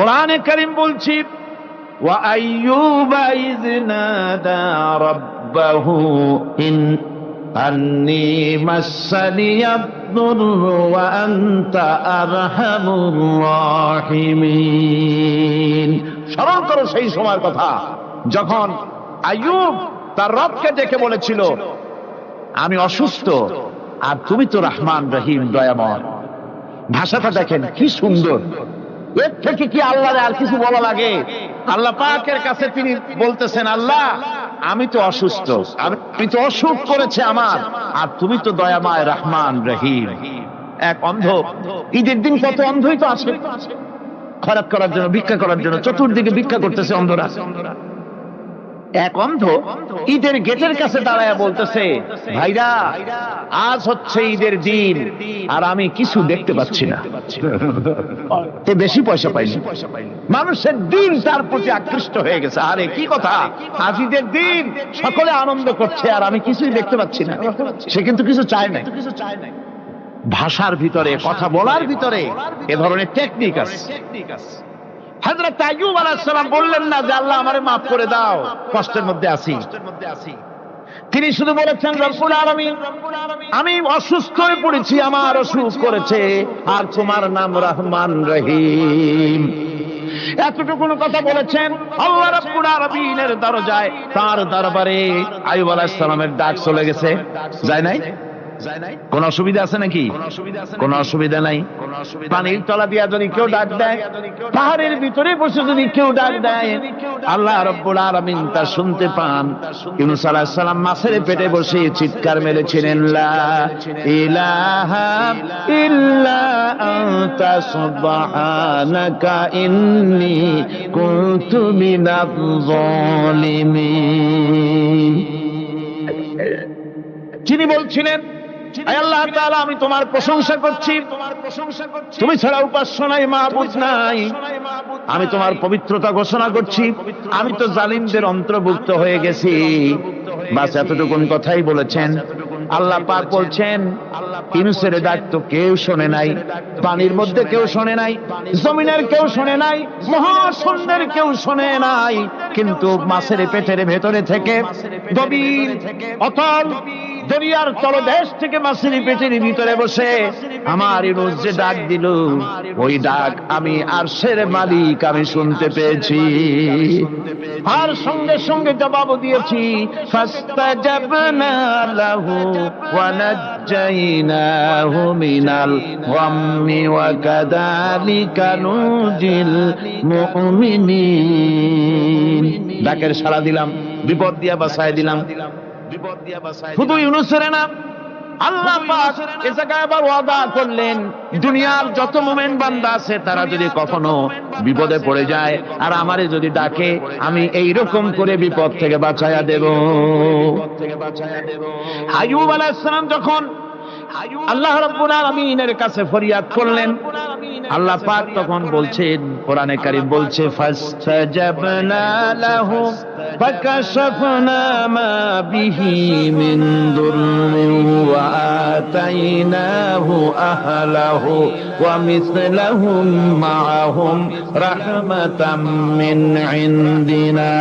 কোরআনে কারীম বলছি ওয়া আইয়ুবা ইয নাদা রাব্বাহু আন্নী মাসানিয়াদ-দুররু ওয়া আনতা আরহামুর রাহিমিন। স্মরণ করো সেই সময়ের কথা যখন আইয়ুব তার রবকে ডেকে বলেছিল আমি অসুস্থ আর তুমি তো রহমান রহিম দয়াময়। ভাষাটা দেখেন কি সুন্দর। এর থেকে কি আল্লাহর আর কিছু বলা লাগে? আল্লাহ পাকের কাছে তিনি বলতেছেন আল্লাহ আমি তো অসুস্থ, আমি তো অসুখ করেছে আমার, আর তুমি তো দয়াময় রহমান রহিম। এক অন্ধ, ঈদের দিন কত অন্ধই তো আসে খয়রাত করার জন্য, ভিক্ষা করার জন্য, চতুর্দিকে ভিক্ষা করতেছে অন্ধরা। এক অন্ধ ঈদের গেটের কাছে দাঁড়ায় বলতেছে ভাইরা আজ হচ্ছে ঈদের দিন আর আমি কিছু দেখতে পাচ্ছি না। এ বেশি পয়সা পাইনি, মানুষের দিন তার প্রতি আকৃষ্ট হয়ে গেছে। আরে কি কথা, আজ ঈদের দিন সকলে আনন্দ করছে আর আমি কিছুই দেখতে পাচ্ছি না। সে কিন্তু কিছু চায় না। ভাষার ভিতরে, কথা বলার ভিতরে এ ধরনের টেকনিক আছে। হযরত আইয়ুব আলাইহিস সালাম বললেন না যে আল্লাহ আমারে মাফ করে দাও, কষ্টের মধ্যে আছি। তিনি শুধু বলেছেন রব্বুল আলামিন আমি অসুস্থ হয়ে পড়েছি, আমার অসুখ করেছে, আর তোমার নাম রহমান রহিম। এতটুকু কথা বলেছেন। আল্লাহ রাব্বুল আলামিনের দরজায়, তার দরবারে আইয়ুব আলাইহিস সালামের ডাক চলে গেছে। যায় নাই? কোন অসুবিধা আছে নাকি? কোন অসুবিধা নাই। পানির তলা দিয়া যদি কেউ ডাক দেয়, পাহাড়ের ভিতরে বসে যদি কেউ ডাক দেয়, আল্লাহ রাব্বুল আলামিন তা শুনতে পান। ইউনূস আলাইহিস সালাম মাছের পেটে বসে চিৎকার মেরেছিলেন লা ইলাহা ইল্লা আনতা সুবহানাকা ইন্নী কুনতু মিনাজ জালিমিন। যিনি বলছিলেন আল্লাহ তাআলা আমি তোমার প্রশংসা করছি, তুমি ছাড়া উপাস্য নাই, মাবুদ নাই। আমি তোমার পবিত্রতা ঘোষণা করছি, আমি তো জালিমদের অন্তর্ভুক্ত হয়ে গেছি। বাস এতটুকুন কথাই বলেছেন। আল্লাহ পাক বলছেন ইউনূসের ডাক তো কেউ শোনে নাই, পানির মধ্যে কেউ শোনে নাই, জমিনের কেউ শোনে নাই, মহাশূন্যের কেউ শোনে নাই, কিন্তু মাছের পেটের ভেতরে থেকে, গভীর অতল দরিয়ার তলদেশ থেকে মাছের পেটের ভিতরে বসে আমার ইউনূস যে ডাক দিল, ওই ডাক আমি আরশের মালিক আমি শুনতে পেয়েছি, আর সঙ্গে সঙ্গে জবাব দিয়েছি ফাস্তাজাবনা লাহু ওয়া নাজ্জাইনাহু মিনাল গাম্মি ওয়া কাযালিকা নুজিল মুমিনিন। ডাকের সাড়া দিলাম, বিপদ দিয়া বাঁচায় দিলাম। শুধু ইউনূসের না, আল্লাহ পাক এই জায়গায় আবার ওয়াদা করলেন দুনিয়ার যত মুমিন বান্দা আছে তারা যদি কখনো বিপদে পড়ে যায় আর আমারে যদি ডাকে, আমি এই রকম করে বিপদ থেকে বাঁচায়া দেব। আইয়ুব আলাইহিস সালাম যখন আল্লাহ রাব্বুল আলামিনের কাছে ফরিয়াদ করলেন, আল্লাহ পাক তখন বলছেন, কোরআনে কারীম বলছে ফাস্তাজাবনা লাহু ফাকাশাফনা মা বিহি মিন দুররিন ওয়া আতাইনাহু আহলাহু ওয়া মিসলাহুম মাআহুম রাহমাতাম মিন ইনদিনা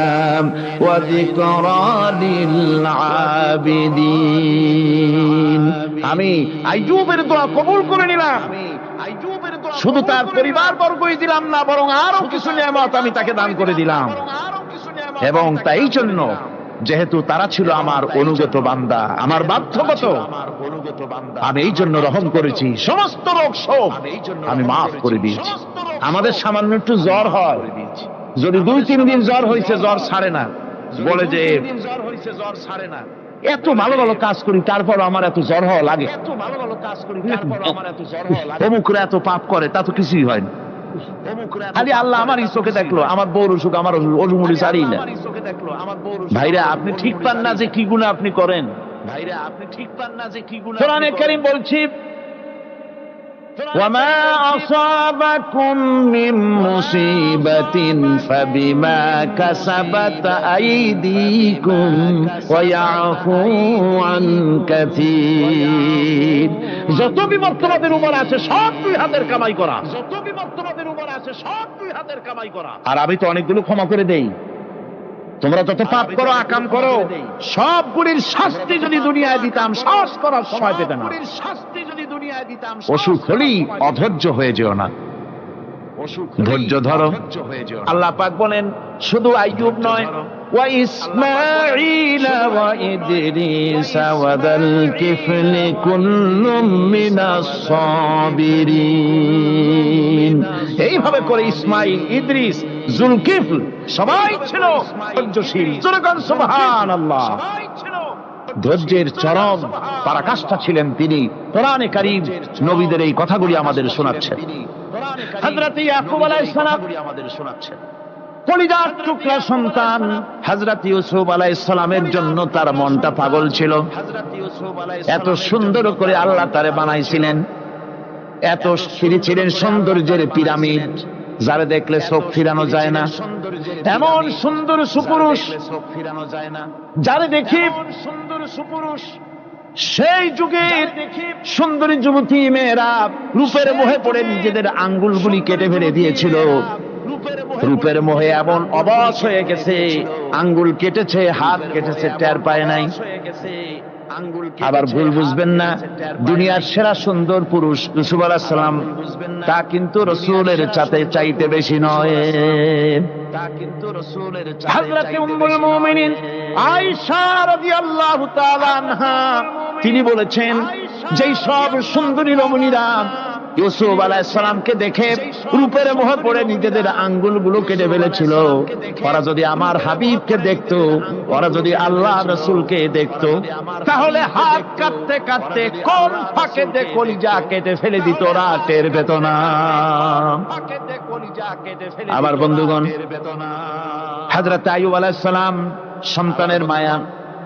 ওয়া যিকরা লিল আবিদিন। আমি আইয়ুবের দোয়া কবুল করে নিলাম। শুধু তার পরিবার বর্গই দিলাম না, বরং আরো কিছু নিয়ামত আমি তাকে দান করে দিলাম। এবং তাই জন্য যেহেতু তারা ছিল আমার অনুগত বান্দা, আমার বাধ্যগত, আমি এই জন্য রহম করেছি, সমস্ত রোগ শোক আমি মাফ করে দিয়েছি। আমাদের সামান্য একটু জ্বর হয়, যদি 2-3 দিন জ্বর হয়েছে, জ্বর ছাড়ে না, বলে যে এত ভালো ভালো কাজ করি তারপর আমার এত জ্বর হওয়া লাগে, অমুকরা এত পাপ করে তা তো কিছুই হয় না। খালি আল্লাহ আমার চোখে দেখলো, আমার বউর অসুখ, আমার অজুমুড়ি ছাড়ি না। ভাইরা আপনি ঠিক পান না যে কি গুনাহ আপনি করেন। কোরআনে কারীম বলছি وما أصابكم من مصيبة فبما كسبت أيديكم ويعفو عن كثير যত বিপদ তোমাদের উপর আছে সব দুই হাতের কামাই করা, যত বিপদ তোমাদের উপর আছে সব দুই হাতের কামাই করা। আর আমি তো অনেকগুলো ক্ষমা করে দেই। তোমরা যত পাপ করো আকাম করো সবগুলির শাস্তি যদি দুনিয়ায় দিতাম শ্বাস করার সময় পেতে না। অসুখ হলেই অধৈর্য হয়ে যেও না, ধৈর্য ধরো। আল্লাহ পাক বলেন শুধু আইয়ুব নয়, ওয়া ইসমাঈল ওয়া ইদরিস ওয়া যাল কিফলি কুল্লুম মিনাস সাবিরিন। এইভাবে করে ইসমাঈল, ইদ্রিস, যুলকিফল সবাই ছিল ধৈর্যশীল। সুবহানাল্লাহ, ধৈর্যের চরম পরাকাষ্ঠা ছিলেন তিনি। কোরআনে কারীম নবীদের এই কথাগুলি আমাদের শোনাচ্ছে। হযরত ইয়াকুব আলাইহিস সালাম আমাদের শোনাচ্ছে কলিজার টুকরা সন্তান হযরত ইউসুফ আলাইহিস সালামের জন্য তার মনটা পাগল ছিল। এত সুন্দর করে আল্লাহ তারে বানাইছিলেন, এত ছিলেন সৌন্দর্যের পিরামিড, যারে দেখলে চোখ ফিরানো যায় না। এমন সুন্দর সুপুরুষ যারে দেখি সুন্দর সুপুরুষ, সেই যুগের সুন্দরী যুবতী মেয়েরা রূপের মোহে পড়ে নিজেদের আঙ্গুলগুলি কেটে ফেলে দিয়েছিল। রূপের মোহে এমন অবশ হয়ে গেছে, আঙ্গুল কেটেছে, হাত কেটেছে, টের পায় নাই। আবার ভুল বুঝবেন না, দুনিয়ার সেরা সুন্দর পুরুষ ইউসুফ আলাইহিস সালাম তা কিন্তু রাসূলের চাইতে বেশি নয়। তা কিন্তু রাসূলের হযরত উম্মুল মুমিনিন আয়েশা রাদিয়াল্লাহু তাআলা আনহা তিনি বলেছেন, যেই সব সুন্দরী রমণীরা ইউসুফ আলাইহিস সালামকে দেখে রূপের মোহে পড়ে নিজেদের আঙ্গুলগুলো কেটে ফেলেছিল, ওরা যদি আমার হাবিবকে দেখতো, ওরা যদি আল্লাহ রাসূলকে দেখতো, তাহলে হাত কাটতে কাটতে কোন ফাঁকে দিয়ে কলিজা কেটে ফেলে দিত, ওরা টের পেত না। আবার বন্ধুগণ, হযরত আইয়ুব আলাইহিস সালাম সন্তানের মায়া,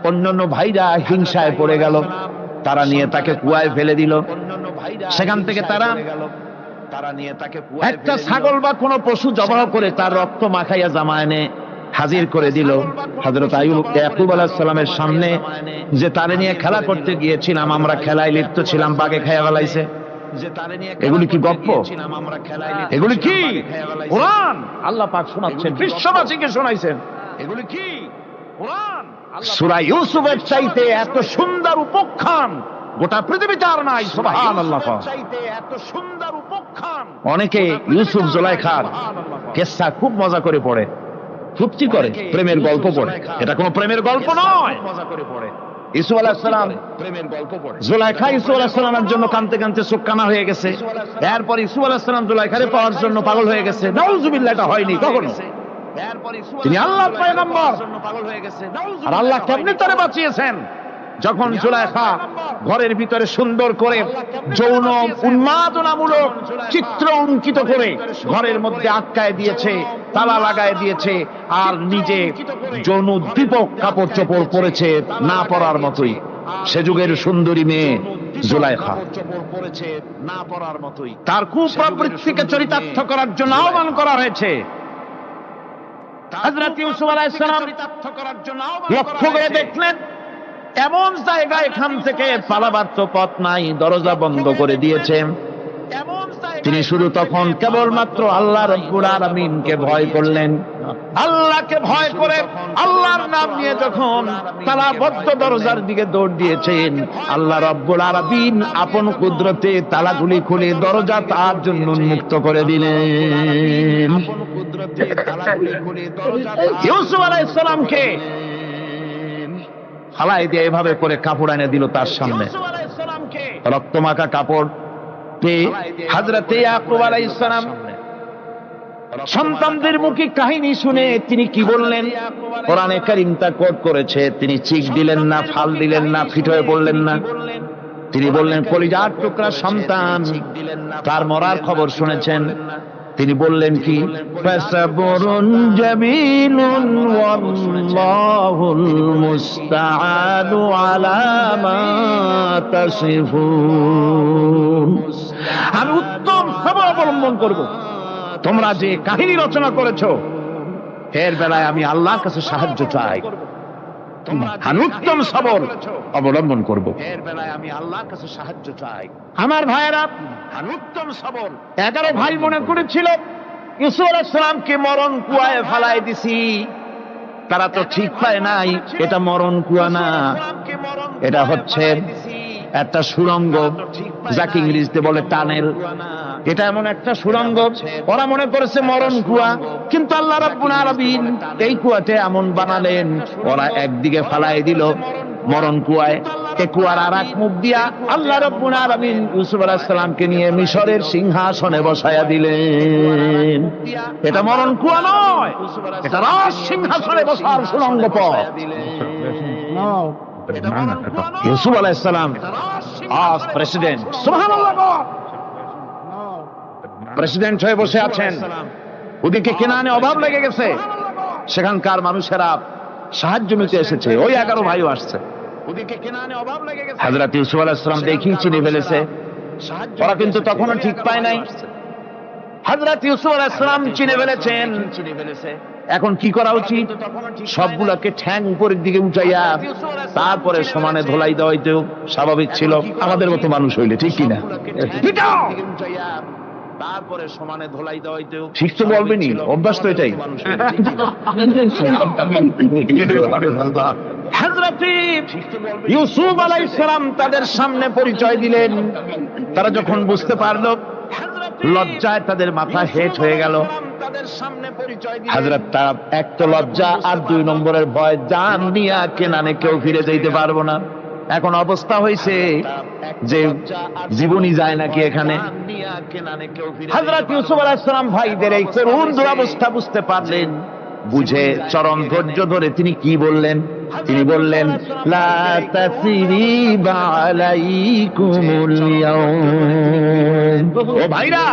অন্যান্য ভাইরা হিংসায় পড়ে গেল, তারা নিয়ে তাকে কুয়ায় ফেলে দিল। সেখান থেকে তারা একটা ছাগল বা কোনো পশু জবাহ করে তার রক্ত মাখাইয়া জামা এনে হাজির করে দিল হযরত ইয়াকুব আলাইহিস সালামের সামনে, যে তারে নিয়ে খেলা করতে গিয়েছিলাম আমরা, খেলায় লিপ্ত ছিলাম, বাগে খেয়ে ফেলাইছে। এগুলি কি গপ্প? এগুলি কি কোরআন? আল্লাহ পাক শোনাচ্ছেন, বিশ্ববাসীকে শোনাইছেন। এগুলি কি কোরআন? সূরা ইউসুফের চাইতে এত সুন্দর উপাখ্যান গোটা পৃথিবীতে আর নাই। সুবহানাল্লাহ। এত সুন্দর উপাখ্যান অনেকে ইউসুফ জুলাইখার কিসসা খুব মজা করে পড়ে, ফুর্তি করে, প্রেমের গল্প পড়ে। এটা কোনো প্রেমের গল্প নয়, মজা করে পড়ে। ইউসুফ আলাইহিস সালাম প্রেমের গল্প পড়ে। জুলাইখা ইউসুফ আলাইহিস সালামের জন্য কাঁদতে কাঁদতে চোখ কানা হয়ে গেছে। এরপর ইউসুফ আলাইহিস সালাম জুলাইখারে পাওয়ার জন্য পাগল হয়ে গেছে। নাউজুবিল্লাহ, এটা হয়নি কখনো। তিনি আল্লাহর পয়গম্বর, আর আল্লাহ কেমনে তারে বাঁচিয়েছেন? যখন জুলাইখা ঘরের ভিতরে সুন্দর করে যৌন উন্মাদনামূলক চিত্র অঙ্কিত করে ঘরের মধ্যে আটকায় দিয়েছে, তালা লাগায় দিয়েছে, আর নিজে যৌন উদ্দীপক কাপড় চোপড় পরেছে না পরার মতোই। সে যুগের সুন্দরী মেয়ে জুলাইখা তার কুপ্রবৃত্তিকে চরিতার্থ করার জন্য আহ্বান করা হয়েছে। হযরত ইউসুফ আলাইহিস সালাম লক্ষ্য করে দেখলেন এমন জায়গা, এখান থেকে পালাবার তো পথ নাই, দরজা বন্ধ করে দিয়েছে। তিনি শুধু তখন কেবলমাত্র আল্লাহ রাব্বুল আলামিনকে ভয় করলেন। আল্লাহকে ভয় করে আল্লাহর নাম নিয়ে যখন তালাবদ্ধ দরজার দিকে দৌড় দিয়েছেন, আল্লাহ রাব্বুল আলামিন আপন কুদরতে তালাগুলি খুলে দরজা তার জন্য উন্মুক্ত করে দিলেন। ইউসুফ আলাইহিস সালামকে ফালাই দিয়ে এভাবে করে কাপড় এনে দিল তার সামনে, রক্তমাখা কাপড় পেয়ে হযরত ইয়াকুব আলাইহিস সালাম সন্তানদের মুখে কাহিনী শুনে তিনি কি বললেন? কোরআনে কারীম তা কোট করেছে। তিনি চিক দিলেন না, ফাল দিলেন না, ফিট হয়ে পড়লেন না। তিনি বললেন, কলিজার টুকরা সন্তান তার মরার খবর শুনেছেন। তিনি বললেন কি? ফাসাবরুন জামিলুন ওয়াল্লাহুল মুস্তাআনু আলা মা তাসিফুন। আমি উত্তম সবর অবলম্বন করব। তোমরা যে কাহিনী রচনা করেছো এর বেলায় আমি আল্লাহর কাছে সাহায্য চাই। আমি উত্তম সবর অবলম্বন করব, এর বেলায় আমি আল্লাহর কাছে সাহায্য চাই। আমার ভাইয়েরা, আমি উত্তম সবর 11 ভাই মনে করেছিল ইউসুফ আলাইহিস সালামকে মরণ কুয়ায় ফেলাই দিছি। তারা তো ঠিক পায় নাই এটা মরণ কুয়া না, এটা হচ্ছে একটা সুড়ঙ্গ, যাকে ইংরেজিতে বলে টানেল। এটা এমন একটা সুড়ঙ্গ, ওরা মনে করেছে মরণ কুয়া, কিন্তু আল্লাহ রাব্বুল আলামিন এই কুয়াতে এমন বানালেন, ওরা একদিকে ফালাই দিল মরণ কুয়ায়, এই কুয়ার আর এক মুখ দিয়া আল্লাহ রাব্বুল আলামিন ইউসুফ আলাইহিস সালামকে নিয়ে মিশরের সিংহাসনে বসায়া দিলেন। এটা মরণ কুয়া নয়, এটা রাজ সিংহাসনে বসার সুড়ঙ্গ পথ। ইউসুফ আলাইহিস সালাম আজ প্রেসিডেন্ট, সুবহানাল্লাহ, প্রেসিডেন্ট হয়ে বসে আছেন। ওদিকে কেনানে অভাব লেগে গেছে, সেখানকার মানুষেরা সাহায্য নিতে এসেছে, ওই 11 ভাইও আসছে। ওদিকে কেনানে অভাব লেগে গেছে, হযরত ইউসুফ আলাইহিস সালাম দেখেই চিনে ফেলেছে। ওরা কিন্তু তখনও ঠিক পায় নাই। হযরত ইউসুফ আলাইহিস সালাম চিনে ফেলেছেন। এখন কি করা উচিত? সবগুলোকে ঠ্যাং উপরের দিকে উঠাইয়া তারপরে সমানে ধোলাই দেওয়াই তো স্বাভাবিক ছিল, আমাদের মতো মানুষ হইলে, ঠিক কিনা? তারপরে সমানে ধোলাই দেওয়াই তো ঠিক তো বলবেনি, অভ্যাস তো এটাই। হযরত ইউসুফ আলাইহিস সালাম তাদের সামনে পরিচয় দিলেন। তারা যখন বুঝতে পারল, লজ্জায় তাদের মাথা হেট হয়ে গেল। হযরত তারা এক তো লজ্জা, আর 2 নম্বরের ভয়, জান নিয়া কেনানে কেউ ফিরে যেতে পারবো না। এখন অবস্থা হয়েছে যে জীবনই যায় নাকি এখানে। হযরত ইউসুফ আলাইহিস সালাম ভাইদের এই করুণ দুরবস্থা বুঝতে পারলেন, বুঝে চরম ধৈর্য ধরে তিনি কি বললেন? তিনি বললেন, লা তাসরিবা আলাইকুমুল ইয়াউম। ও ভাইরা,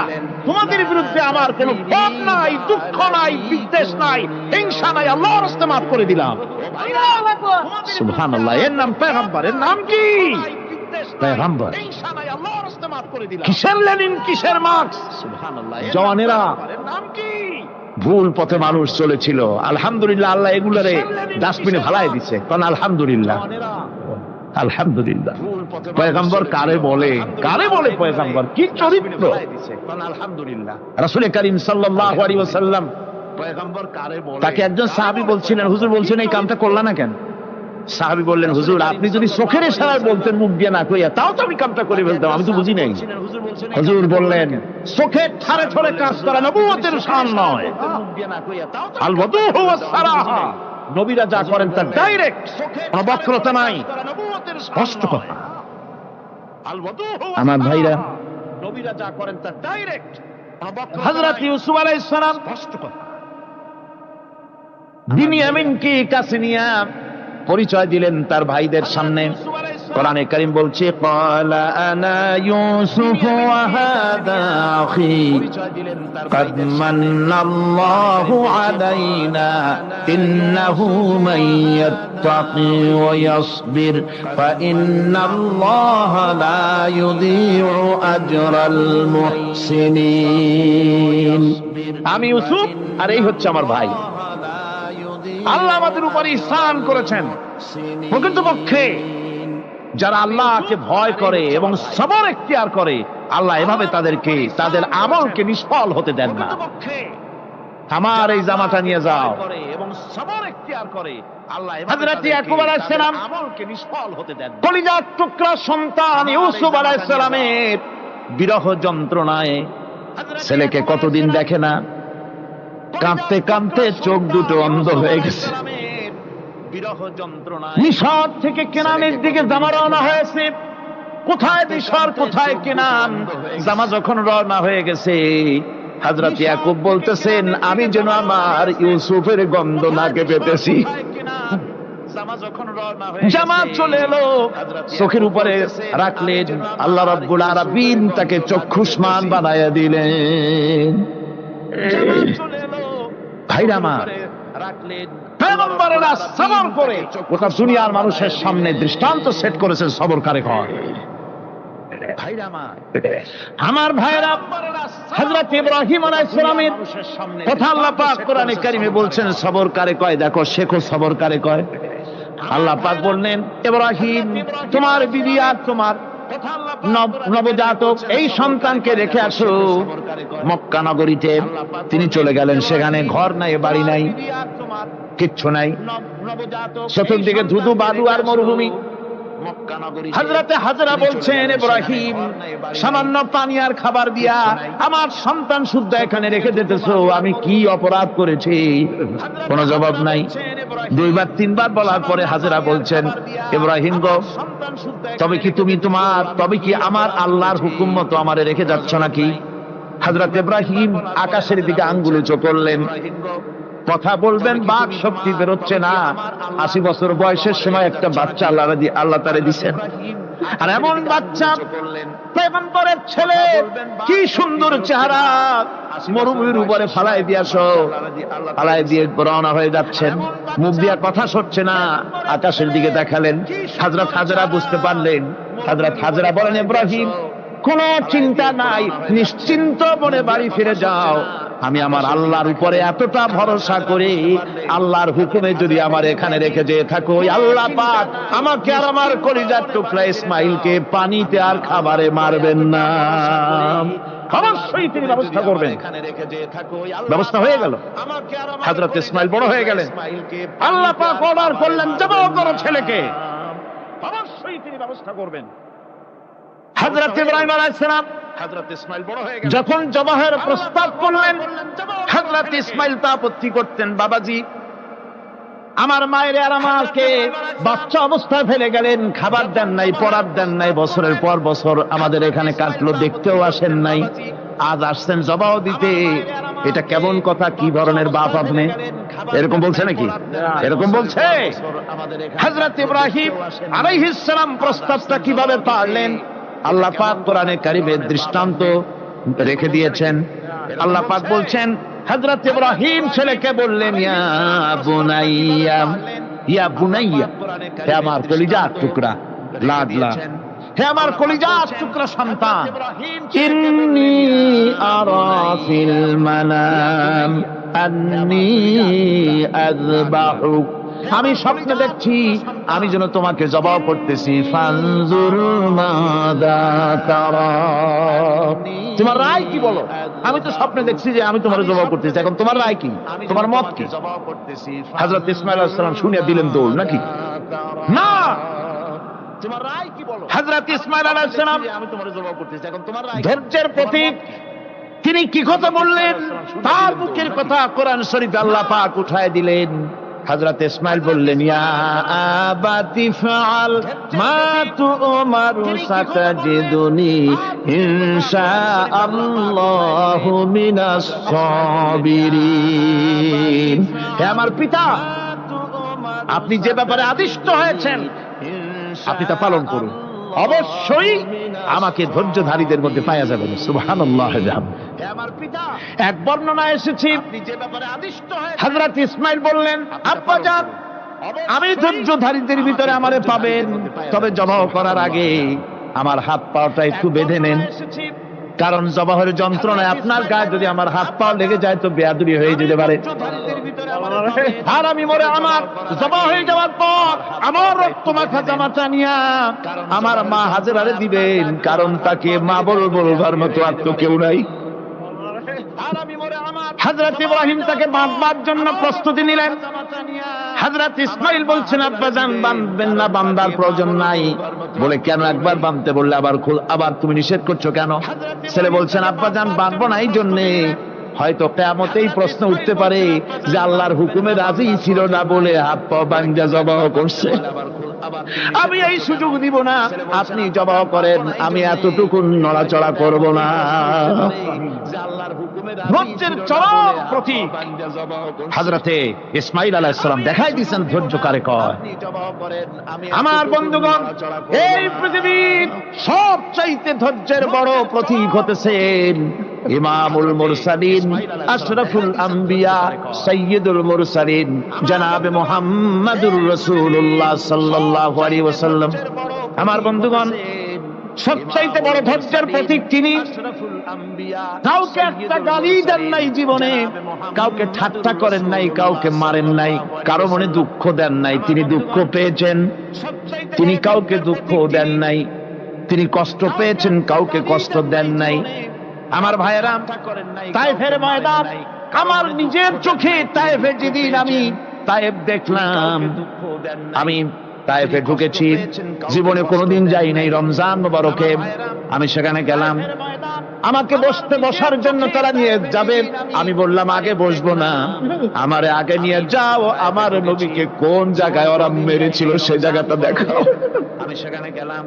তোমাদের বিরুদ্ধে আমার কোনো পাপ নাই, দুঃখ নাই, বিদ্বেষ নাই, হিংসা নাই, আল্লাহর রাস্তায় মাফ করে দিলাম। সুবহানাল্লাহ। এর নাম পয়গম্বর। এর নাম কি? পয়গম্বর। কিসের লেনিন, কিসের মার্কস? সুবহানাল্লাহ। জওয়ানেরা, এর নাম কি? ভুল পথে মানুষ চলেছিল, আলহামদুলিল্লাহ আল্লাহ এগুলারে ডাস্টবিনে ফেলাই দিছে। কারণ আলহামদুলিল্লাহ, আলহামদুলিল্লাহ। পয়গম্বর কারে বলে, কারে বলে পয়গম্বর? কি চরিত্র! আলহামদুলিল্লাহ। রাসূল করিম সাল্লাল্লাহু আলাইহি ওয়াসাল্লাম পয়গম্বর কারে বলে, তাকে একজন সাহাবী বলছিলেন, হুজুর বলছেন এই কামটা করলা না কেন? সাহাবী বললেন, হুজুর আপনি যদি চোখের ইশারায় বলতেন মুখ দিয়ে না কইয়া, তাও তো আমি কামটা করে ফেলতাম, আমি তো বুঝি নাই। হুজুর বললেন, চোখের ঠারে ঠারে কাজ করা নবুয়তের শান নয়। আল ওয়াদুহু ওয়াস সারাহা, নবীরা যা করেন তা ডাইরেক্ট, কোনো বক্রতা নাই, স্পষ্ট কথা। আমার ভাইরা, নবীরা যা করেন তা ডাইরেক্ট, কোনো বক্রতা। হযরত ইউসুফ আলাইহিস সালাম স্পষ্ট কথা বিনিয়ামিনকে কাছে নিয়ে পরিচয় দিলেন তার ভাইদের সামনে। কোরআনে কারীম বলছে, ক্বালা আনা ইউসুফ ওয়া হাদা আখি ক্বাদ মান্নাল্লাহু আলাইনা ইন্নাহু মান ইয়াত্তাকি ওয়া ইয়াসবির ফাইন্নাল্লাহা লা ইউযীউ আজরাল মুহসিনিন। আমি ইউসুফ, আর এই হচ্ছে আমার ভাই। আল্লাহ আমাদের উপর ইহসান করেছেন। প্রকৃতপক্ষে যারা আল্লাহকে ভয় করে এবং সবর এখতিয়ার করে, আল্লাহ এভাবে তাদেরকে, তাদের আমলকে নিষ্ফল হতে দেন না। আমার এই জামাটা নিয়ে যাও, এবং সবর এখতিয়ার করে আল্লাহ হযরত ইয়াকুব আলাইহিস সালাম আমলকে নিষ্ফল হতে দেন। কলিজার টুকরা সন্তান ইউসুফ আলাইহিস সালামের বিরহ যন্ত্রণায় ছেলেকে কতদিন দেখে না, কাঁদতে কাঁদতে চোখ দুটো অন্ধ হয়ে গেছে। মিশর থেকে কেনানের দিকে জামা রওনা হয়েছে। কোথায় মিশর, কোথায় কেনান? জামা যখন রওনা হয়ে গেছে, হযরত ইয়াকুব বলতেছেন, আমি যেন আমার ইউসুফের গন্ধ নাকে পেতেছি। জামা চলে এলো, চোখের উপরে রাখলেন, আল্লাহ রাব্বুল আলামিন তাকে চক্ষুষ্মান বানায়া দিলেন। ভাইরা আমার, পয়গম্বরেরা সবর করে গোটা দুনিয়ার মানুষের সামনে দৃষ্টান্ত সেট করেছেন সবর কারে হয়। আমার ভাইরা, হযরত ইব্রাহিম আলাইহিস সালামের কথা আল্লাহ পাক কোরআনে কারিমে বলছেন সবর কারে কয়, দেখো শেখো সবর কারে কয়। আল্লাহ পাক বললেন, ইব্রাহিম তোমার বিবি আর তোমার নবজাতক এই সন্তানকে রেখে আসো মক্কা নগরীতে। তিনি চলে গেলেন, সেখানে ঘর নাই, বাড়ি নাই, কিচ্ছু নাই, চতুর্দিকে ধুধু বালু আর মরুভূমি। হযরতে হাজরা বলছেন, ইব্রাহিম সামান্য পানি আর খাবার দিয়া আমার সন্তান শুদ্ধ এখানে রেখে দিতেছো, আমি কি অপরাধ করেছি? কোনো জবাব নাই। দুইবার তিনবার বলার পরে হাজরা বলছেন, ইব্রাহিম গো, তবে কি আমার আল্লাহর হুকুম মতো আমারে রেখে যাচ্ছ নাকি? হযরত ইব্রাহিম আকাশের দিকে আঙ্গুল উঁচু করলেন, কথা বলবেন বাক শক্তি বেরোচ্ছে না। 80 বছর বয়সের সময় একটা বাচ্চা আল্লাহ তারে দিচ্ছেন, আর এমন বাচ্চা পয়গম্বরের ছেলে, কি সুন্দর চেহারা, মরুভূমির উপরে ফালাই দিয়ে রওনা হয়ে যাচ্ছেন, মুখ দিয়া কথা সরছে না, আকাশের দিকে দেখালেন। হযরত হাজরা বুঝতে পারলেন। হযরত হাজরা বলেন, ইব্রাহিম কোনো চিন্তা নাই, নিশ্চিন্ত মনে বাড়ি ফিরে যাও। আমি আমার আল্লাহর উপরে এতটা ভরসা করি, আল্লাহর হুকুমে যদি আমার এখানে রেখে যেয়ে থাকো, আল্লাহ পাক আমাকে আর আমার কলিজার টুকরা ইসমাইলকে পানিতে আর খাবারে মারবেন না, অবশ্যই তিনি ব্যবস্থা করবেন। ব্যবস্থা হয়ে গেল। হযরত ইসমাইল বড় হয়ে গেলেন। আল্লাহ পাক অর্ডার করলেন, জবাই করো ছেলেকে, অবশ্যই তিনি ব্যবস্থা করবেন। হযরত ইব্রাহিম আলাইহিস সালাম যখন জবাহের প্রস্তাব করলেন, হযরত ইসমাইল তা আপত্তি করতেন, বাবাজি আমার মায়ের আর আমাকে বাচ্চা অবস্থায় ফেলে গেলেন, খাবার দেন নাই, পরার দেন নাই, বছরের পর বছর আমাদের এখানে কাটলো, দেখতেও আসেন নাই, আজ আসছেন জবাব দিতে, এটা কেমন কথা? কি ধরনের বাপ আপনি? এরকম বলছে নাকি? এরকম বলছে? হযরত ইব্রাহিম আলাইহিস সালাম প্রস্তাবটা কিভাবে পারলেন? আল্লাহ পাক কোরআনে কারিমে দৃষ্টান্ত রেখে দিয়েছেন। আল্লাহ পাক বলছেন, হযরত ইব্রাহিম ছেলেকে বললেন, ইয়া বুনাইয়া, হে আমার কলিজার টুকরা, লাডলা, হে আমার কলিজার টুকরা সন্তান, ইন্নী আরা ফিল মানাম আন্নী আযবাহুক, আমি স্বপ্নে দেখছি আমি যেন তোমাকে জবাই করতেছি, ফানজুর মাযা তারা, তোমার রায় কি বলো? আমি তো স্বপ্নে দেখছি যে আমি তোমার জবাই করতেছি, এখন তোমার রায় কি, তোমার মত কি? হযরত ইসমাঈল আলাইহিস সালাম শুনিয়া দিলেন দৌড়, নাকি না? তোমার রায় কি বলো? হযরত ইসমাঈল আলাইহিস সালাম আমি তোমার জবাই করতেছি, এখন তোমার রায়, ধৈর্যের প্রতীক। তিনি কি কথা বললেন? তার মুখের কথা কোরআন শরীফে আল্লাহ পাক উঠায় দিলেন। হযরত ইসমাঈল বললেন, ইয়া আবাতি ফাআল মা তুমারু সাতাজিদুনি ইনশাআল্লাহু মিনাস সাবিরিন, হে আমার পিতা, আপনি যে ব্যাপারে আদিষ্ট হয়েছেন আপনি তা পালন করুন, অবশ্যই আমাকে ধৈর্যধারীদের মধ্যে পাওয়া যাবে। সুবহানাল্লাহ। এক বর্ণনায় এসেছে, হযরত ইসমাঈল বললেন, আব্বাজান আমি ধৈর্যধারীদের ভিতরে আমারে পাবেন, তবে জবাই করার আগে আমার হাত পাটা একটু বেঁধে নেন, কারণ জবাহের যন্ত্রণায় আপনার গায়ে যদি আমার হাত পা লেগে যায় তো বেয়াদবি হয়ে যেতে পারে। আর আমি মরে আমার জবাই হয়ে যাওয়ার পর আমার রক্ত মাখা জামাটা নিয়া আমার মা হাজেরারে দিবেন, কারণ তাকে মা বলবার মতো আর তো কেউ নাই। হযরত ইব্রাহিম তাকে বাঁধবার জন্য প্রস্তুতি নিলেন। হযরত ইসমাঈল বলছেন, আব্বাজান বাঁধবেন না, বাঁধার প্রয়োজন নাই। বলে, কেন? একবার বাঁধতে বললে আবার তুমি নিষেধ করছো কেন? ছেলে বলছেন, আব্বাজান বাঁধবো না এই জন্যে, হয়তো কিয়ামতেই প্রশ্ন উঠতে পারে যে আল্লাহর হুকুমে রাজি ছিল না বলে হাত পা ভাঙা জবাই করছে, আমি এই সুযোগ দিব না, আপনি জবাই করেন, আমি এতটুকু নড়াচড়া করব না। ধৈর্যের চরম প্রতীক হযরতে ইসমাঈল আলাইহিস সালাম দেখাই দিয়েছেন ধৈর্য কারে কয়। আমার বন্ধুগণ, এই পৃথিবীর সবচাইতে ধৈর্যের বড় প্রতীক হতেছেন ইমামুল মুরসালিন, আশরাফুল আম্বিয়া, সাইয়্যিদুল মুরসালিন, জনাবে মুহাম্মাদুর রাসূলুল্লাহ সাল্লাল্লাহু আলাইহি ওয়াসাল্লাম। আমার বন্ধুগণ, সবচাইতে বড় ধৈর্যের প্রতীক তিনি। কাউকে একটা গালি দেন নাই জীবনে, কাউকে ঠাট্টা করেন নাই, কাউকে মারেন নাই, কারো মনে দুঃখ দেন নাই। তিনি দুঃখ পেয়েছেন, তিনি কাউকে দুঃখ দেন নাই। তিনি কষ্ট পেয়েছেন, কাউকে কষ্ট দেন নাই। আমার ভাইয়েরা, তায়েফের ময়দান, আমার নিজের চোখে তায়েফে যেদিন আমি তায়েফ দেখলাম, আমি তায়েফে ঢুকেছি, জীবনে কোনোদিন যাই নাই। রমজান মুবারকে আমি সেখানে গেলাম, আমাকে বসার জন্য তারা নিয়ে যাবে। আমি বললাম আগে বসবো না, আমারে আগে নিয়ে যাও, আমার নবীকে কোন জায়গায় ওরা মেরেছিল সে জায়গাটা দেখাও। আমি সেখানে গেলাম,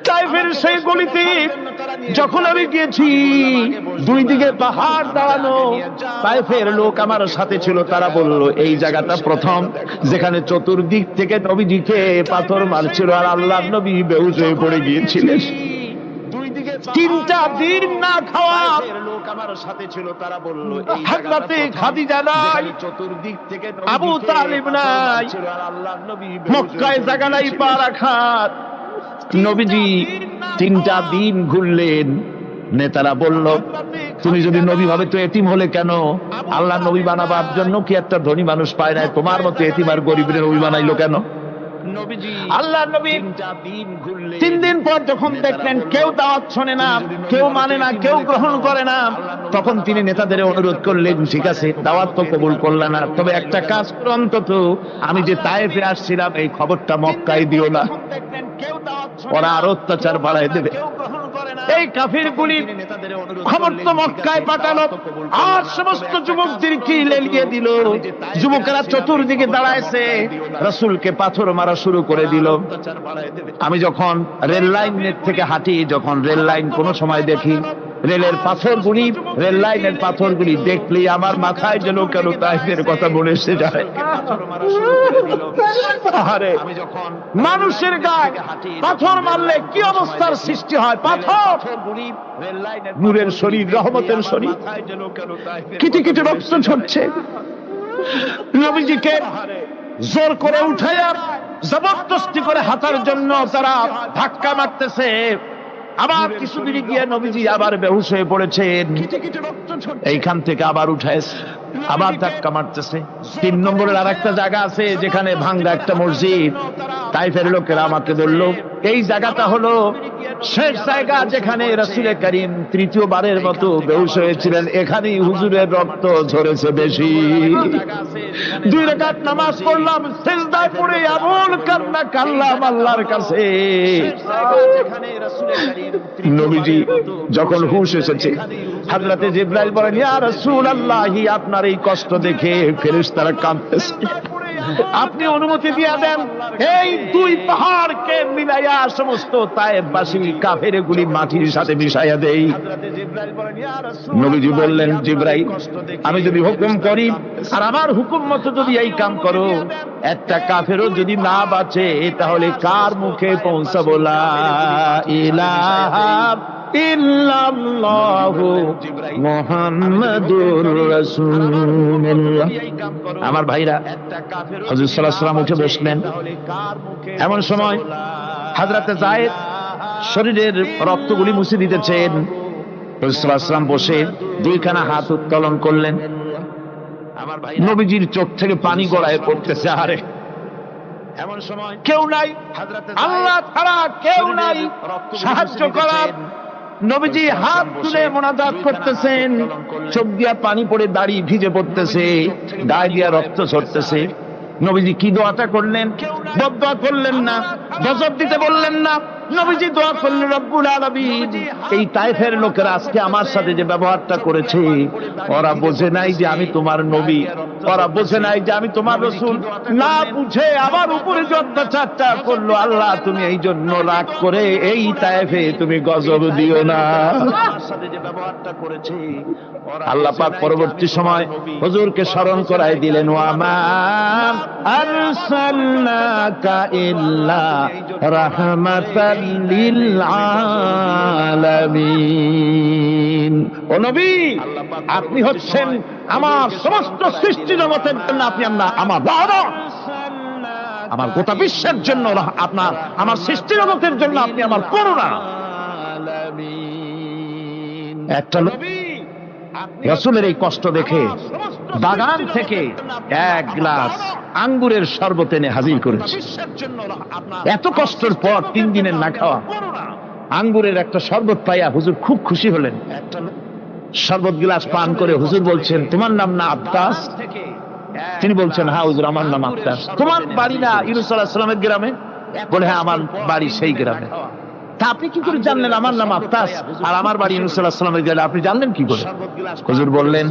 তায়েফের সেই গলিতে যখন আমি গিয়েছি, দুই দিকে পাহাড় দাঁড়ানো। তায়েফের লোক আমার সাথে ছিল, তারা বলল এই জায়গাটা প্রথম যেখানে চতুর্দিক থেকে নবীজিকে পাথর মারছিল আর আল্লাহর নবী বেহুশ হয়ে পড়ে গিয়েছিলেন। 3টা দিন না খাওয়া লোক আমার সাথে ছিল, তারা বলল হযরতে খাদিজা নাই, চতুর্দিক থেকে আবু তালিব নাই, আল্লাহর নবী মক্কায় জায়গা নাই পা রাখার। নবীজি 3টা দিন ঘুরলেন। নেতারা বলল তুমি যদি নবী ভাবে তো এতিম হলে কেন? আল্লাহ নবী বানাবার জন্য কি একটা ধনী মানুষ পায় নাই? তোমার মতো এতিম আর গরিবের নবী বানাইলো কেন? আল্লাহ নবী 3 দিন পর যখন দেখলেন কেউ দাওয়াত শোনে না, কেউ মানে না, কেউ গ্রহণ করে না, তখন তিনি নেতাদের অনুরোধ করলেন ঠিক আছে দাওয়াত তো কবুল করলেন না, তবে একটা কাজ করো, অন্তত আমি যে তায়েফে আসছিলাম এই খবরটা মক্কায় দিও না, ওরা আরো অত্যাচার বাড়ায় দেবে। এই কাফিরগুলি খবর তো মক্কায় পাঠালো, আর সমস্ত যুবকদেরকে লেলিয়ে দিল। যুবকেরা চতুর্দিকে দাঁড়াইছে, রাসূলকে পাথর মারা শুরু করে দিল। আমি যখন রেল লাইনের থেকে হাঁটি, যখন রেল লাইন কোন সময় দেখি, রেলের পাথরগুলি, রেল লাইনের পাথরগুলি দেখলে আমার মাথায় যেন কেন তায়েফের কথা মনে এসে যায়। আরে মানুষের গায়ে পাথর মারলে কি অবস্থার সৃষ্টি হয়? পাথর নূরের শরীর, রহমতের শরীর, কিটি কিটি রক্ত ঝরছে। নবীজিকে জোর করে উঠাইয়া জবরদস্তি করে হাঁটার জন্য তারা ধাক্কা মারতেছে। আবার কিছুদিন গিয়ে নবীজি আবার বেহুশ হয়ে পড়েছেন, এইখান থেকে আবার উঠাইছে, আবার ধাক্কা মারতেছে। 3 নম্বরের আর একটা জায়গা আছে যেখানে ভাঙ্গা একটা মসজিদ। তায়েফের লোকেরা আমাকে বলল এই জায়গাটা হলো শেষ জায়গা যেখানে রাসূল করিম 3য়বারের মতো বেহুশ হয়েছিলেন, এখানেই হুজুরের রক্ত ঝরেছে বেশি। 2 রাকাত নামাজ পড়লাম, সিজদায় পড়ে এমন কান্না কাঁদলাম আল্লাহর কাছে। নবীজি যখন হুঁশ এসেছে, হযরতে জিবরাইল বলেন ইয়া রাসূলুল্লাহ, আপনার এই কষ্ট দেখে ফেরেশতারা কাঁদতেছে, আপনি অনুমতি দিয়ে দেন এই 2 পাহাড়কে মিলাইয়া সমস্ত তায়েফবাসী কাফেরগুলি মাটির সাথে মিশাইয়া দেই। নবীজি বললেন জিবরাইল, আমি যদি হুকুম করি আর আমার হুকুম মতো যদি এই কাম করো, একটা কাফেরও যদি না বাঁচে তাহলে কার মুখে পৌঁছাবো লা ইলাহা ইল্লাল্লাহু মুহাম্মাদুর রাসূলুল্লাহ। আমার ভাইরা, হযরত সাল্লাল্লাহু আলাইহি ওয়াসাল্লাম উঠে বসলেন। এমন সময় হযরতে যায়েদ শরীরের রক্তগুলি মুছে দিতেছেন। হযরত সাল্লাল্লাহু আলাইহি ওয়াসাল্লাম বসে 2খানা হাত উত্তোলন করলেন। আমার ভাই, নবীজির চোখ থেকে পানি গড়ায় পড়তেছে। আরে এমন সময় কেউ নাই, আল্লাহ ছাড়া কেউ নাই সাহায্য করার। নবীজি হাত তুলে মোনাজাত করতেছেন, চোখ দিয়া পানি পড়ে দাড়ি ভিজে পড়তেছে, গায়ে দিয়া রক্ত ঝরতেছে। নবীজি কি দোয়াটা করলেন? বদদোয়া করলেন না, গজব দিতে বললেন না। নবীজি দোয়া করলেন রব্বুল আলামিন, এই তায়েফের লোকেরা আজকে আমার সাথে যে ব্যবহারটা করেছে, ওরা বোঝে নাই যে আমি তোমার নবী, ওরা বোঝে নাই যে আমি তোমার রাসূল, না বুঝে আমার উপরে যে অত্যাচারটা করলো, আল্লাহ তুমি এই জন্য রাগ করে এই তায়েফে তুমি গজব দিও না। আল্লাহ পাক পরবর্তী সময় হুজুরকে স্মরণ করায় দিলেন, ওয়া মা আরসালনাকা ইল্লা রাহমাতাল লিল আলামিন। ও নবী, আপনি হচ্ছেন আমার সমস্ত সৃষ্টি জগতের জন্য, আপনি আমার আমার গোটা বিশ্বের জন্য আপনার, আমার সৃষ্টি জগতের জন্য আপনি আমার করুণা। একটা লোক রাসূলের এই কষ্ট দেখে বাগান থেকে এক গ্লাস আঙ্গুরের শরবত এনে হাজির করেছে। এত কষ্টের পর 3 দিনের না খাওয়া আঙ্গুরের একটা শরবত পাইয়া হুজুর খুব খুশি হলেন। শরবত গ্লাস পান করে হুজুর বলছেন, তোমার নাম না আব্বাস? তিনি বলছেন, হ্যাঁ হুজুর, আমার নাম আব্বাস। তোমার বাড়ি না ইউনূস আলাইহিস সালামের গ্রামে? বলে, হ্যাঁ, আমার বাড়ি সেই গ্রামে। তা আপনি কি করে জানলেন আমার নাম আব্বাস আর আমার বাড়ি ইউনূস আলাইহিস সালামের গ্রামে? আপনি জানলেন কি করে? হুজুর বললেন,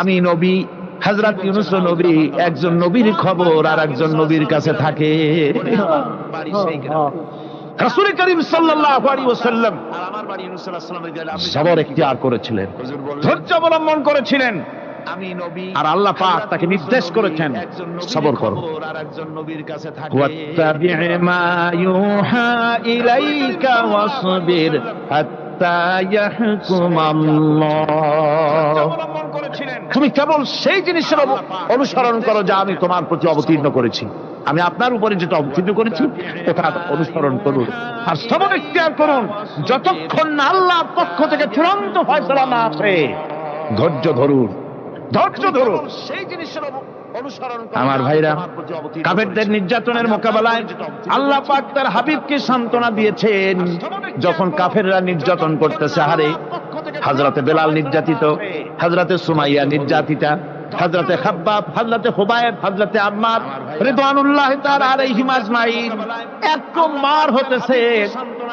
আমি নবী, হযরত ইউনূস নবী, একজন নবীর খবর আর একজন নবীর কাছে থাকে। রাসূল করিম সাল্লাল্লাহু আলাইহি ওয়াসাল্লাম সবর ইখতিয়ার করেছিলেন, ধৈর্য অবলম্বন করেছিলেন, আর আল্লাহ পাক তাকে নির্দেশ করেছেন সবর করো। ওয়াত্তাবি' মা ইউহা ইলাইকা ওয়াসবির হাত্তা ইয়াহকুম আল্লাহ। তুমি কেবল সেই জিনিসের অনুসরণ করো যা আমি তোমার প্রতি অবতীর্ণ করেছি। আমি আপনার উপরে যেটা অবতীর্ণ করেছি ওটা অনুসরণ করুন আর সবর ইখতিয়ার করুন যতক্ষণ না আল্লাহর পক্ষ থেকে চূড়ান্ত ফয়সালা না আসে। ধৈর্য ধরুন, ধৈর্য ধরুন। আমার ভাইরা, কাফেরদের নির্যাতনের মোকাবেলায় আল্লাহ পাক তার হাবিবকে সান্ত্বনা দিয়েছেন। যখন কাফেররা নির্যাতন করতেছে, হারে হযরতে বেলাল নির্যাতিত, হযরতে সুমাইয়া নির্যাতিতা, হযরতে খাব্বাব, হযরতে হুবায়ব, হযরতে আম্মার রিদওয়ানুল্লাহি তাআলা আলাইহিম আজমাইন এত মার হতেছে।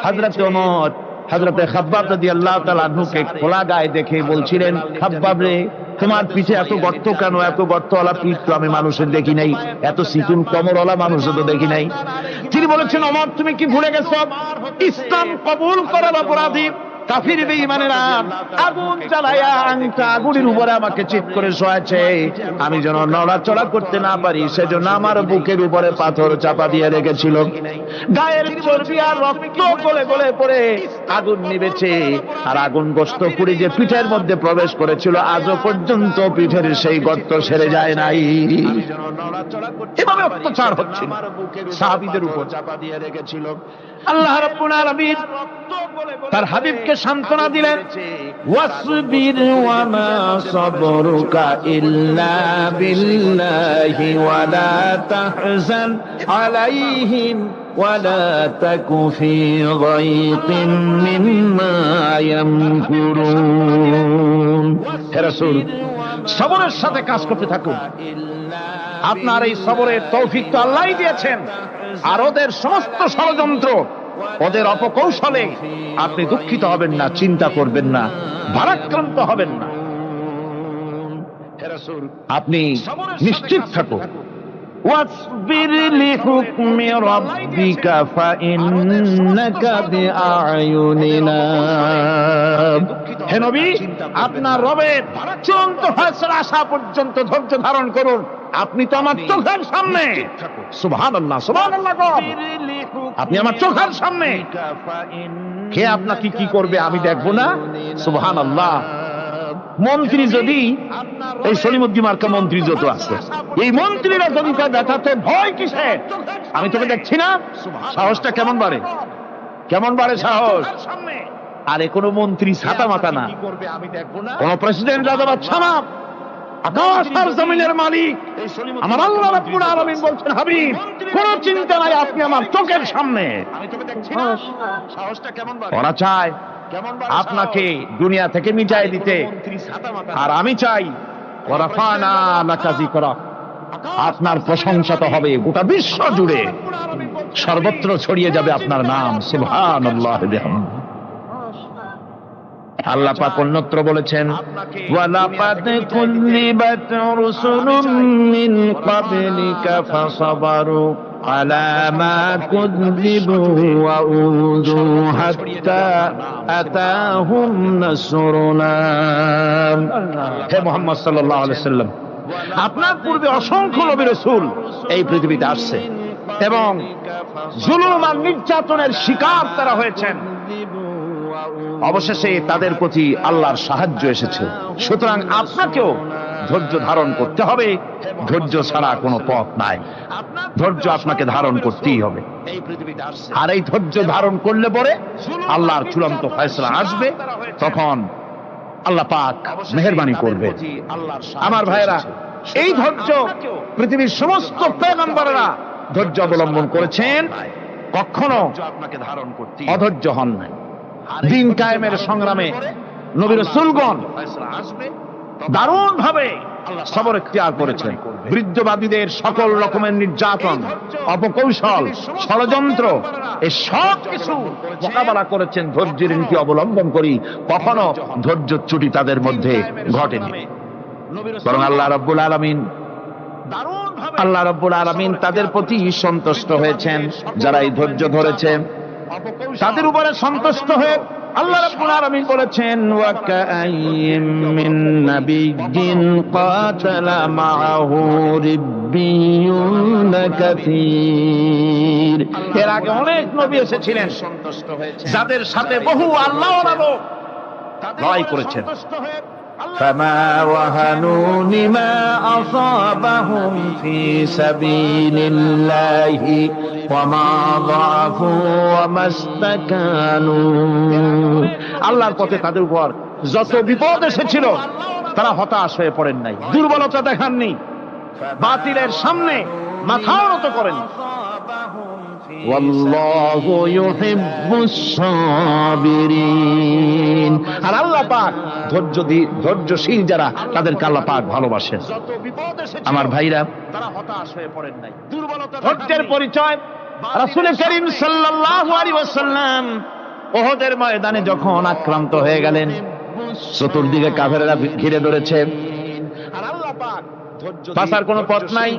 হযরতে ওমর হযরতে খাব্বাব রাদিয়াল্লাহু তাআলা আনহুকে খোলা গায়ে দেখে বলছিলেন, খাব্বাব রে, তোমার পিঠে এত গর্ত কেন? এত গর্তওয়ালা পিঠ তো আমি মানুষের দেখি নাই, এত চিকুন কোমরওয়ালা মানুষও তো দেখি নাই। তিনি বলেছেন, ওমর, তুমি কি ভুলে গেছো ইসলাম কবুল করার অপরাধী কাফির বেঈমানেরা আগুন জ্বালায়া আংটা আগুনের উপরে আমাকে চিৎ করে শোয়াছে। আমি যেন নড়াচড়া করতে না পারি সেজন্য আমার বুকের উপরে পাথর চাপা দিয়ে রেখেছিল। গায়ের চর্বি আর রক্ত গলে গলে পড়ে আগুন নিভেছে, আর আগুন গোশত পুড়ে যে পিঠের মধ্যে প্রবেশ করেছিল আজও পর্যন্ত পিঠের সেই গর্ত সেরে যায় নাই। এভাবে অত্যাচার হচ্ছে সাহাবীদের উপর চাপা দিয়ে রেখেছিল। আল্লাহ রাব্বুল আলামিন তার হাবিবকে সান্ত্বনা দিলেন, ওয়াসবির ওয়া মা সাবরুকা ইল্লা বিল্লাহি ওয়া লা তাহজান আলাইহিম ওয়া লা তাকু ফি যায়কিন মিম্মা ইয়ামকুরুন। হে রাসূল, সবরের সাথে কাজ করতে থাকুন। আপনার এই সবরের তৌফিক তো আল্লাহই দিয়েছেন, আর ওদের সমস্ত ষড়যন্ত্র, ওদের অপকৌশলে আপনি দুঃখিত হবেন না, চিন্তা করবেন না, ভারাক্রান্ত হবেন না। আপনি নিশ্চিত থাকুন। ওয়াসবির লিহুকমি রাব্বিকা ফাইন্নাকা বিআয়ুনিনা। হে নবী, আপনার রবের চূড়ান্ত ফয়সালা আসা পর্যন্ত ধৈর্য ধারণ করুন। আপনি তো আমার চোখের সামনে। সুবহানাল্লাহ, সুবহানাল্লাহ। আপনি আমার চোখের সামনে। কে আপনাকে কি করবে আমি দেখবো না? সুবহানাল্লাহ। মন্ত্রী যদি, এই সলিমুদ্দিন মার্কা মন্ত্রী যত আছে, এই মন্ত্রীরা যদি দেখাতে ভয় কিসে? আমি তোকে দেখছি না? সাহসটা কেমন বাড়ে, কেমন বাড়ে সাহস। আরে কোন মন্ত্রী ছাতা মাথা না, কোন প্রেসিডেন্ট রাজা বাদশা না, আকাশ আর জমিনের মালিক আমার আল্লাহ রাব্বুল আলামিন বলছেন, হাবিব, কোন চিন্তা নাই, আপনি আমার চোখের সামনে। ওরা চায় আপনাকে দুনিয়া থেকে মিটাই দিতে, আর আমি চাই ওয়ারাফানা লাকা যিকরাক, আপনার প্রশংসা তো হবে গোটা বিশ্ব জুড়ে, সর্বত্র ছড়িয়ে যাবে আপনার নাম। সুবহানাল্লাহ বিহামদিহি। আল্লাহ পাক অন্যত্র বলেছেন, ওয়ালাকাদ কুযিবাত রুসুলুম মিন ক্বাবলিকা ফাসাবারু আলা মা কুযিবু ওয়া উযু হাত্তা আতাহুম নাসরুনা। হে মুহাম্মদ সাল্লাল্লাহু আলাইহি সাল্লাম, আপনার পূর্বে অসংখ্য নবী রাসূল এই পৃথিবীতে আসছে এবং জুলুম আর নির্যাতনের শিকার তারা হয়েছেন। অবশেষে তাদের প্রতি আল্লাহর সাহায্য এসেছে। সুতরাং আপনাকেও ধৈর্য ধারণ করতে হবে, ধৈর্য ছাড়া কোনো পথ নাই। ধৈর্য আপনাকে ধারণ করতেই হবে। আর এই ধৈর্য ধারণ করলে পরে আল্লাহর চূড়ান্ত ফয়সালা আসবে, তখন আল্লাহ পাক মেহেরবানি করবে। আমার ভাইয়েরা, এই ধৈর্য পৃথিবীর সমস্ত পয়গম্বররা ধৈর্য অবলম্বন করেছেন, কখনো অধৈর্য হন নাই। দ্বীন কায়েমের সংগ্রামে নবী রাসূলগণ দারুণ ভাবে সবর ইখতিয়ার করেছেন। বৃদ্ধবাদীদের সকল রকমের নির্যাতন, অপকৌশল, ষড়যন্ত্র, এই সব কিছু মোকাবেলা করেছেন ধৈর্যের নীতি অবলম্বন করি। কখনো ধৈর্যচ্যুতি তাদের মধ্যে ঘটেনি, বরং আল্লাহ রাব্বুল আলামিন তাদের প্রতি সন্তুষ্ট হয়েছেন। যারা এই ধৈর্য ধরেছে তাদের উপরে সন্তুষ্ট হয়ে আল্লাহ রাব্বুল আলামিন বলেছেন, ওয়া কাআইয়্যিম মিন নাবিয়্যিন কাতালা মাআহু রিব্বিয়ুন কাসীর। এর আগে অনেক নবী এসেছিলেন যাদের সাথে বহু আল্লাহওয়ালা লোক লড়াই করেছেন। فما وهنوا لما أصابهم في سبيل الله وما ضعفوا وما استكانوا। আল্লাহর পথে তাদের উপর যত বিপদ এসেছিল তারা হতাশ হয়ে পড়েন নাই, দুর্বলতা দেখাননি, বাতিলের সামনে মাথা নত করেন। ওয়াল্লাহু ইউহিব্বুস সাবিরিন। আর আল্লাহ পাক ধৈর্যশীল যারা, তাদেরকে আল্লাহ পাক ভালোবাসেন। আমার ভাইরা, তারা হতাশ হয়ে পড়েন নাই, দুর্বলতা। ধৈর্যের পরিচয় রাসূল করিম সাল্লাল্লাহু আলাইহি ওয়াসাল্লাম উহুদের ময়দানে যখন আক্রান্ত হয়ে গেলেন, চতুর্দিকে কাফেররা ঘিরে ধরেছে, আর আল্লাহ পাক বাঁচার কোনো পথ নাই।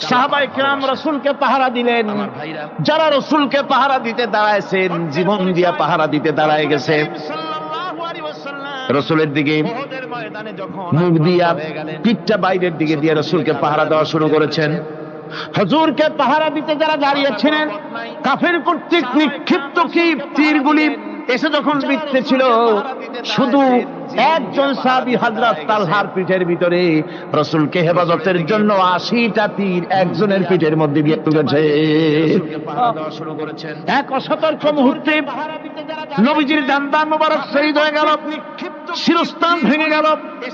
সাহাবায়ে কেরাম রাসূলকে পাহারা দিলেন। যারা রাসূলকে পাহারা দিতে দাঁড়ায়ছেন, জীবন দিয়া পাহারা দিতে দাঁড়ায় গেছে। রাসূলের দিকে মুখ দিয়া, পিঠটা বাইরের দিকে দিয়ে রাসূলকে পাহারা দেওয়া শুরু করেছেন। হুজুরকে পাহারা দিতে যারা দাঁড়িয়েছিলেন, কাফের কর্তৃক নিক্ষিপ্ত কি তীরগুলি এসে যখন বিঁধতেছিল, শুধু একজন সাহাবী হযরত তালহার পিঠের ভিতরে রাসূলকে হেফাজতের জন্য 80টা তীর একজনের পিঠের মধ্যে গিয়ে ঢুকেছে। এক অসতর্ক মুহূর্তে নবীজির দান্দান মোবারক শহীদ হয়ে গেল, শিরস্ত্রাণ ভেঙে গেল,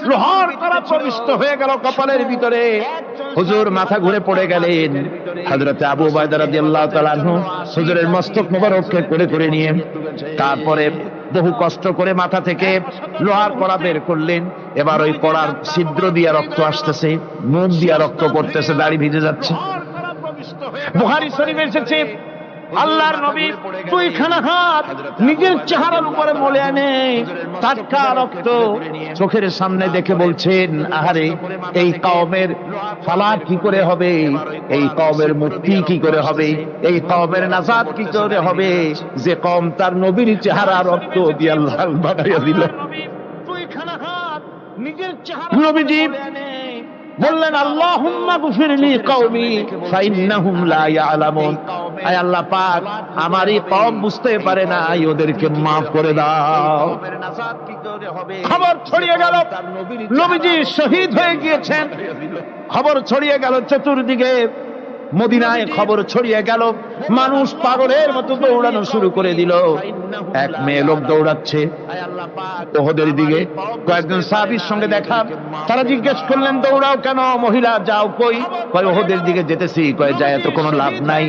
লোহার কড়া প্রবিষ্ট হয়ে গেল কপালের ভিতরে। হুজুর মাথা ঘুরে পড়ে গেলেন। হযরত আবু উবাইদা রাদিয়াল্লাহু তাআলা আনহু হুজুরের মস্তক মোবারককে কোলে করে নিয়ে তারপরে বহু কষ্ট করে মাথা থেকে লোহার কড়া বের করলেন। এবার ওই কড়ার ছিদ্র দিয়ে রক্ত আসতেছে, মুখ দিয়ে রক্ত পড়তেছে, দাড়ি ভিজে যাচ্ছে। বুখারী শরীফে এসেছে, আল্লাহর নবী দুইখানা হাত নিজের চেহারার উপরে মলে আনে, টাটকা রক্ত চোখের সামনে দেখে বলছেন, আহারে, এই কওমের ফালাক কি করে হবে, এই কওমের মুক্তি কি করে হবে, এই কওমের নাজাত কি করে হবে, যে কওম তার নবীর চেহারা রক্ত দিয়ে আল্লাহ বানাইয়া দিল। দুইখানা হাত নিজের চেহারা নবীজি বললেন, আল্লাহুম্মা গফিরলি কওমি ফাইন্নাহুম লা ইয়ালামুন। আয় আল্লাহ পাক, আমার এই কওম বুঝতে পারে না, ওদেরকে মাফ করে দাও। খবর ছড়িয়ে গেল নবীজি শহীদ হয়ে গিয়েছেন। খবর ছড়িয়ে গেল চতুর্দিকে, মদিনায় খবর ছড়িয়ে গেল। মানুষ পাগলের মতো দৌড়ানো শুরু করে দিল। এক মেয়ে লোক দৌড়াচ্ছে উহুদের দিকে। কয়েকজন সাহাবীর সঙ্গে দেখা, তারা জিজ্ঞেস করলেন, দৌড়াও কেন মহিলা, যাও কই? কয় উহুদের দিকে যেতেছি। কয় যায় তো কোনো লাভ নাই,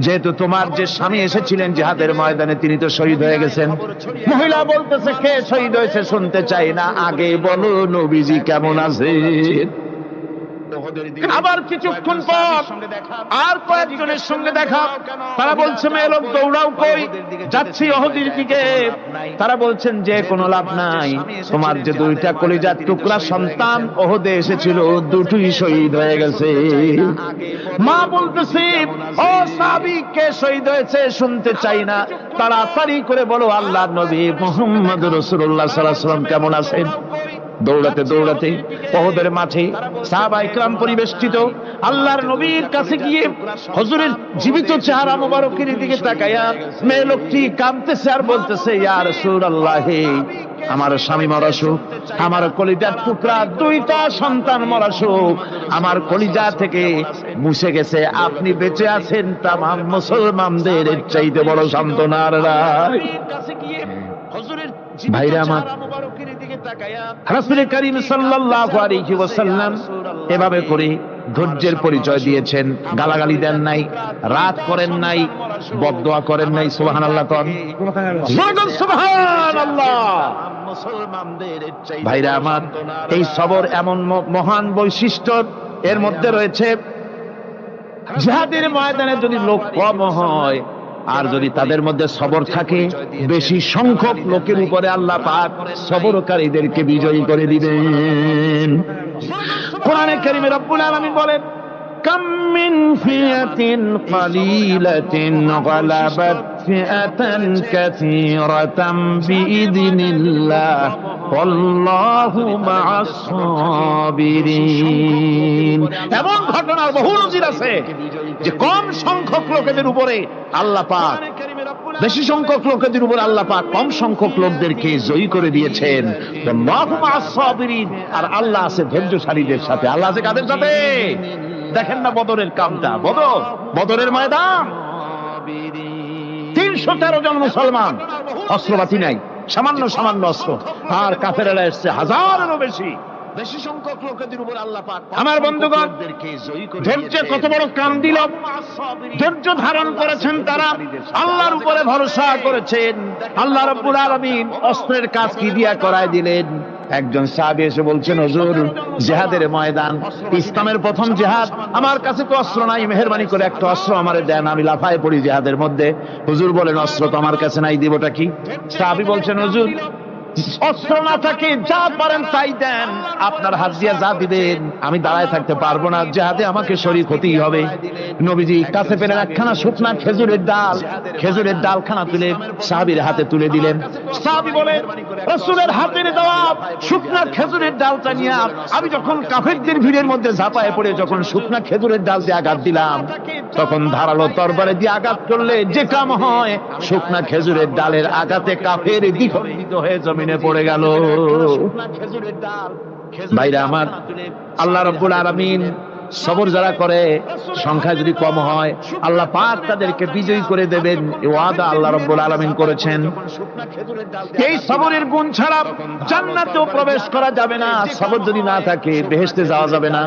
যেহেতু তোমার যে স্বামী এসেছিলেন জিহাদের ময়দানে তিনি তো শহীদ হয়ে গেছেন। মহিলা বলতেছে, কে শহীদ হয়েছে শুনতে চাই না, আগে বলো নবীজি কেমন আছে। আবার কিছুক্ষণ পর আর কয়েকজনের সঙ্গে দেখা, তারা বলছে, মেয়ে লোক দৌড়াও কই? যাচ্ছি উহুদের দিকে। তারা বলছেন, যে কোনো লাভ নাই, তোমার যে দুইটা কলিজার টুকরা সন্তান উহুদে এসেছিল, দুটোই শহীদ হয়ে গেছে। মা বলতেছে, ও সাহাবী, কে শহীদ হয়েছে শুনতে চাই না, তাড়াতাড়ি করে বলো আল্লাহর নবী মুহাম্মদ রাসূলুল্লাহ সাল্লাল্লাহু আলাইহি ওয়াসাল্লাম কেমন আছেন। দৌড়াতে দৌড়াতে ওহদের মাঠে সাহাবায়ে কেরাম পরিবেষ্টিত আল্লাহর নবীর কাছে গিয়ে হুজুরের জীবিত চেহারা মোবারকের দিকে তাকায়া মেয়ে লোকটি কাঁদতেছে আর বলতেছে, ইয়া রাসূলুল্লাহ, আমার স্বামী মরা শোক, আমার কলিজার টুকরা দুইটা সন্তান মরা শোক আমার কলিজা থেকে মুছে গেছে, আপনি বেঁচে আছেন তামাম মুসলমানদের চাইতে বড় সান্ত্বনা আর নাই। ভাইরা আমার, রাসূল করিম সাল্লাল্লাহু আলাইহি ওয়াসাল্লাম এভাবে করে ধৈর্যের পরিচয় দিয়েছেন। গালাগালি দেন নাই, রাত করেন নাই, বদদোয়া করেন নাই। সুবহানাল্লাহ কোন সুবহানাল্লাহ। ভাইরা আমার, এই সবর এমন মহান বৈশিষ্ট্য, এর মধ্যে রয়েছে জিহাদের ময়দানে যদি লোক কম হয় আর যদি তাদের মধ্যে সবর থাকে, বেশি সংখ্যক লোকের উপরে আল্লাহ পাক সবরকারীদেরকে বিজয়ী করে দিবেন। কোরআনে কারীমে রব্বুল আলামিন বলেন, কাম মিন ফিয়াতিন কালিলাতিন গালাবাত ফিআতান কাসীরাতাম বিইذনিল্লাহ ওয়াল্লাহু মা'আস সাবিরিন। এমন ঘটনার বহু নজির আছে যে কম সংখ্যক লোকেদের উপরে আল্লাহ পাক, বেশি সংখ্যক লোকেদের উপর আল্লাহ পাক কম সংখ্যক লোকদেরকে জয়ী করে দিয়েছেন। আল্লাহু মা'আস সাবিরিন, আর আল্লাহ আছে ধৈর্যশালীদের সাথে। আল্লাহ আছে কাদের সাথে? দেখেন না বদরের কামটা, বদরের ময়দান, 313 জন মুসলমান, অস্ত্রপাতি নাই, সামান্য সামান্য অস্ত্র, আর কাফেরেরা এসছে হাজারেরও বেশি। সংখ্যক লোকেদের উপর আল্লাহ পাক, আমার বন্ধুগণ, ধৈর্যের কত বড় কাম দিল। ধৈর্য ধারণ করেছেন তারা, আল্লাহর উপরে ভরসা করেছেন। আল্লাহ রাব্বুল আলামিন অস্ত্রের কাজ কি দিয়া করায় দিলেন। একজন সাহাবী এসে বলছেন, হুজুর, জিহাদের ময়দান, ইসলামের প্রথম জিহাদ, আমার কাছে তো অস্ত্র নাই, মেহেরবানি করে একটা অস্ত্র আমারে দেন, আমি লাফায় পড়ি জিহাদের মধ্যে। হুজুর বলেন, অস্ত্র তো আমার কাছে নাই, দিবটা কি? সাহাবী বলছেন, হুজুর, অস্ত্র না থাকে যা পারেন তাই দেন, আপনার হাত দিয়ে যা দিবেন আমি দাঁড়ায় থাকতে পারবো না, জিহাদে আমাকে শরীক হতেই হবে। নবীজি কাছে পেলেন একখানা শুকনা খেজুরের ডাল খানা তুলে সাহাবীর হাতে তুলে দিলেন। সাহাবী বলে, রাসূলের হাতে দেওয়া শুকনা খেজুরের ডালটা নিয়ে আমি যখন কাফেরদের ভিড়ের মধ্যে ঝাঁপায় পড়ে যখন শুকনা খেজুরের ডাল দিয়ে আঘাত দিলাম, তখন ধারালো তরবারে দিয়ে আঘাত করলে যে কাম হয়, শুকনা খেজুরের ডালের আঘাতে কাফের দ্বিখণ্ডিত হয়ে জমিনে পড়ে গেল। ভাইরা আমার, আল্লাহ রাব্বুল আলামিন সবর যারা করে, সংখ্যা যদি কম হয়, আল্লাহ পাক তাদেরকে বিজয়ী করে দেবেন, এই ওয়াদা আল্লাহ রাব্বুল আলামিন করেছেন। এই সবরের গুণ ছাড়া জান্নাতেও প্রবেশ করা যাবে না। সবর যদি না থাকে বেহেশতে যাওয়া যাবে না।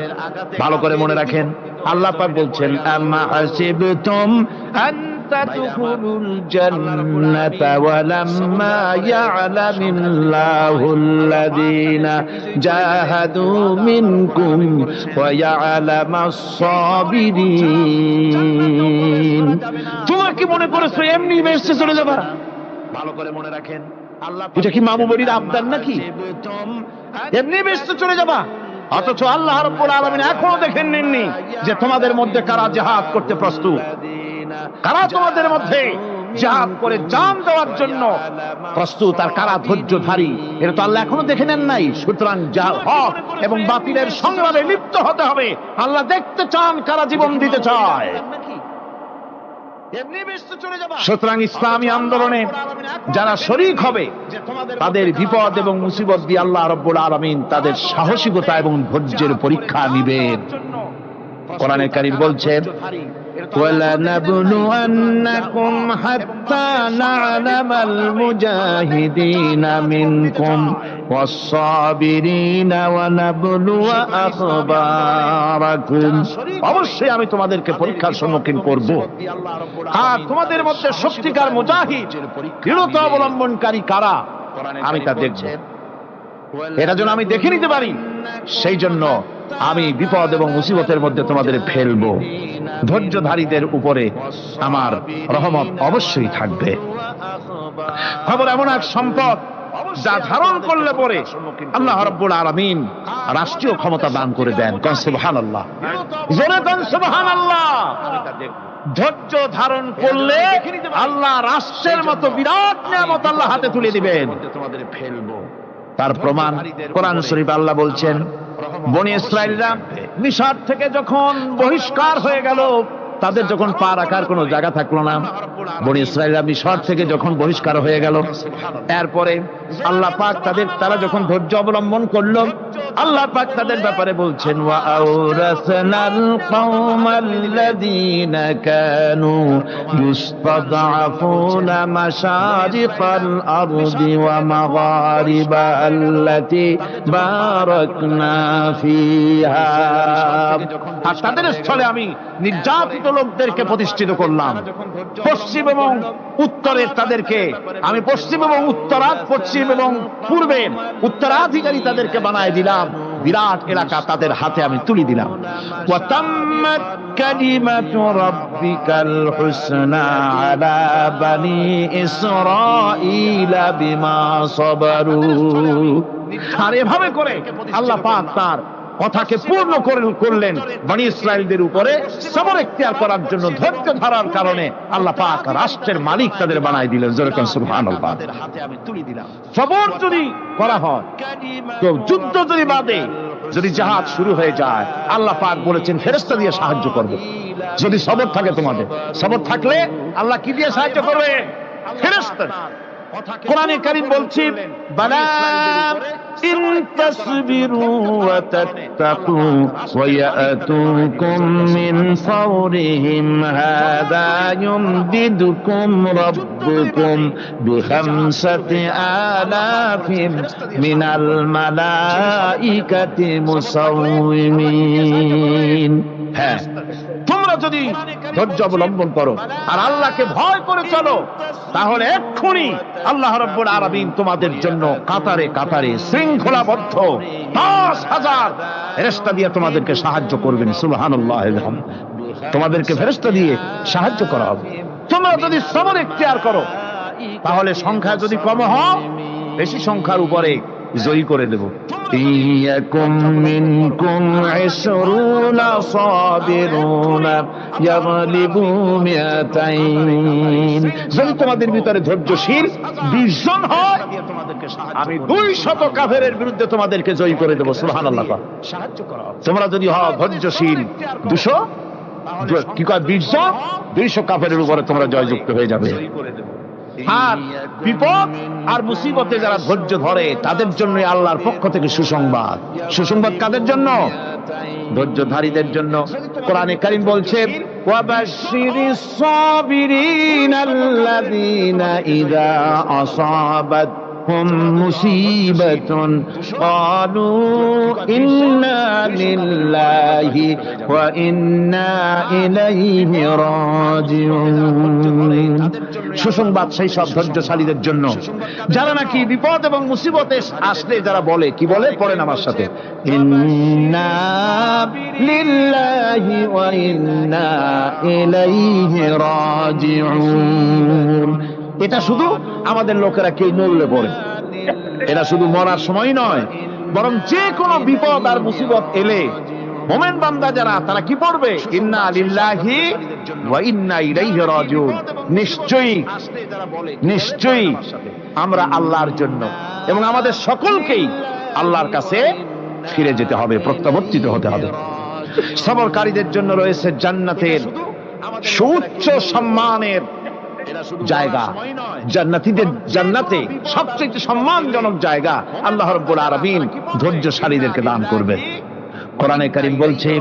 ভালো করে মনে রাখেন, আল্লাহ পাক বলছেন, আম্মা হাসিবতুম আন তাদখুলুল জান্নাতা ওয়ালাম্মা ইয়া'লামিল্লাহুল্লাযীনা জাহাদু মিনকুম ওয়া ইয়া'লামাস সাবিরিন। তোমরা কি মনে করেছো এমনি বেহেশতে চলে যাবে? ভালো করে মনে রাখেন, আল্লাহ, এটা কি মামুবড়ির আবদার নাকি? এমনি বেহেশতে চলে যাবা? অথচ আল্লাহ রাব্বুল আলামিন এখনো দেখেন নেননি যে তোমাদের মধ্যে কারা জিহাদ করতে প্রস্তুত, কারা তোমাদের মধ্যে জিহাদ করে জান দেওয়ার জন্য প্রস্তুত, আর কারা ধৈর্যধারী, এটা তো আল্লাহ এখনো দেখে নেন নাই। সুতরাং হক এবং বাতিলের সংগ্রামে লিপ্ত হতে হবে। আল্লাহ দেখতে চান কারা জীবন দিতে চায়। সুতরাং ইসলামী আন্দোলনে যারা শরীক হবে, তাদের বিপদ এবং মুসিবত দিয়ে আল্লাহ রাব্বুল আলামিন তাদের সাহসিকতা এবং ধৈর্যের পরীক্ষা নিবেন। কোরআনে কারীম বলছে, وَلَنَبْلُوَنَّكُمْ حَتَّى نَعْلَمَ الْمُجَاهِدِينَ مِنكُمْ وَالصَّابِرِينَ وَنَبْلُوَ أَخْبَارَكُمْ। অবশ্যই আমি তোমাদেরকে পরীক্ষার সম্মুখীন করব, আর তোমাদের মধ্যে সত্যিকার মুজাহিদ, দৃঢ়তা অবলম্বনকারী কারা, আমি তা দেখব। এটা যেন আমি দেখে নিতে পারি, সেই জন্য আমি বিপদ এবং মুসিবতের মধ্যে তোমাদের ফেলবো। ধৈর্যধারীদের উপরে আমার রহমত অবশ্যই থাকবে। খবর এমন এক সম্পদ যা ধারণ করলে পরে আল্লাহ রাব্বুল আলামিন রাষ্ট্রীয় ক্ষমতা দান করে দেন। কোন সুবহানাল্লাহ, জোরে কোন সুবহানাল্লাহ। ধৈর্য ধারণ করলে আল্লাহ রাষ্ট্রের মতো বিরাট নিয়ামত আল্লাহ হাতে তুলে দিবেন। তোমাদের ফেলবো। তার প্রমাণ কোরআন শরীফ আল্লাহ বলছেন, বনি ইসরাইলরা মিশর থেকে যখন বহিষ্কার হয়ে গেল, তাদের যখন পা রাখার কোনো জায়গা থাকলো না, বনি ইসরাইলরা মিশর থেকে যখন বহিষ্কার হয়ে গেল, এরপরে আল্লাহ পাক তারা যখন ধৈর্য অবলম্বন করলো, আল্লাহ পাক তাদের ব্যাপারে বলছেন, ওয়া আওরাসনাল কওমাল্লাযীনা কানু ইস্তাদআফুনা মাশারিকাল আরদি ওয়া মাগারিবা আল্লাতী বারাকনা ফিহা। আর তাদের স্থলে আমি নির্যাতিত লোকদেরকে প্রতিষ্ঠিত করলাম, পশ্চিম এবং উত্তরের তাদেরকে আমি পশ্চিম এবং পশ্চিম এবং পূর্বের উত্তরাধিকারী তাদেরকে বানায় দিলাম, বিরাট এলাকা তাদের হাতে আমি তুলে দিলাম। ওয়া তাম্মাত কালিমাতু রাব্বিকাল হুসনা আলা বানি ইসরাঈলা বিমা সাবারু। আর এভাবে করে আল্লাহ পাক তার কথাকে পূর্ণ করলেন বনি ইসরাইলদের উপরে সবর এখতিয়ার করার জন্য, ধৈর্য ধরার কারণে আল্লাহ পাক রাষ্ট্রের মালিক তাদের বানাই দিলেন। জোরে কোন সুবহানাল্লাহ। সবর যদি করা হয়, তো যুদ্ধ যদি বাদে, যদি জাহাজ শুরু হয়ে যায়, আল্লাহ পাক বলেছেন ফেরেশতা দিয়ে সাহায্য করবে। যদি সবর থাকে, তোমাদের সবর থাকলে আল্লাহ কি দিয়ে সাহায্য করবে? ফেরেশতা। কোরআনে কারীম বলছে, বালা ইন তাসবিরু ওয়া তাত্তাকু ওয়া ইয়াতুকুম মিন ফাওরিহিম হাদা ইউমদিদুকুম রাব্বুকুম বিখামসাতি আলাফিন মিনাল মালাইকাতি মুসাউমিন। হ্যাঁ, তোমরা যদি ধৈর্য অবলম্বন করো আর আল্লাহকে ভয় করে চলো, তাহলে এক্ষুনি আল্লাহ রাব্বুল আলামিন তোমাদের জন্য কাতারে কাতারে শৃঙ্খলাবদ্ধ 10,000 ফেরেশতা দিয়ে তোমাদেরকে সাহায্য করবেন। সুবহানাল্লাহ। তোমাদেরকে ফেরেশতা দিয়ে সাহায্য করা হবে। তোমরা যদি সবর এখতিয়ার করো, তাহলে সংখ্যা যদি কম হয়, বেশি সংখ্যার উপরে জয়ী করে দেব। ইয়াকুম মিনকুম 20 সাবিরুনা ইয়াগলিবু মিয়াতাইন। যদি তোমাদের ভিতরে ধৈর্যশীল 20 জন হয়, আমি 200 কাফেরের বিরুদ্ধে তোমাদেরকে জয়ী করে দেব। সুবহানাল্লাহ। সাহায্য করা হবে। তোমরা যদি হও ধৈর্যশীল 200, কি কয় 20 জন, 200 কাফেরের উপরে তোমরা জয়যুক্ত হয়ে যাবে। আর বিপদ আর মুসিবতে যারা ধৈর্য ধরে, তাদের জন্য আল্লাহর পক্ষ থেকে সুসংবাদ। সুসংবাদ কাদের জন্য? ধৈর্যধারীদের জন্য। কোরআনে কারীম বলছে, ওয়াবাশশিরিস সাবিরিনাল্লাযীনা ইযা আসাবাতহুম মুসিবাতুন ক্বালু ইন্না লিল্লাহি ওয়া ইন্না ইলাইহি রাজিউন। সুসংবাদ সেই সব ধৈর্যশালীদের জন্য যারা নাকি বিপদ এবং মুসিবতে আসলে যারা বলে, কি বলে? পড়েন আমার সাথে, ইন্না লিল্লাহি ওয়া ইন্না ইলাইহি রাজিউন। এটা শুধু আমাদের লোকেরা কেউ নড়লে পড়ে, এটা শুধু মরার সময় নয়, বরং যে কোনো বিপদ আর মুসিবত এলে মুমিন বান্দা যারা, তারা কি পড়বে? ইন্না লিল্লাহি ওয়া ইন্না ইলাইহি রাজিউন। নিশ্চয়ই আমরা আল্লাহর জন্য এবং আমাদের সকলকেই আল্লাহর কাছে ফিরে যেতে হবে, প্রত্যাবর্তিত হতে হবে। সবরকারীদের জন্য রয়েছে জান্নাতের সুউচ্চ সম্মানের জায়গা। জান্নাতে সবচেয়ে সম্মানজনক জায়গা আল্লাহ রাব্বুল আলামিন ধৈর্যশালীদেরকে দান করবেন। কোরআনে কারীম বলছে,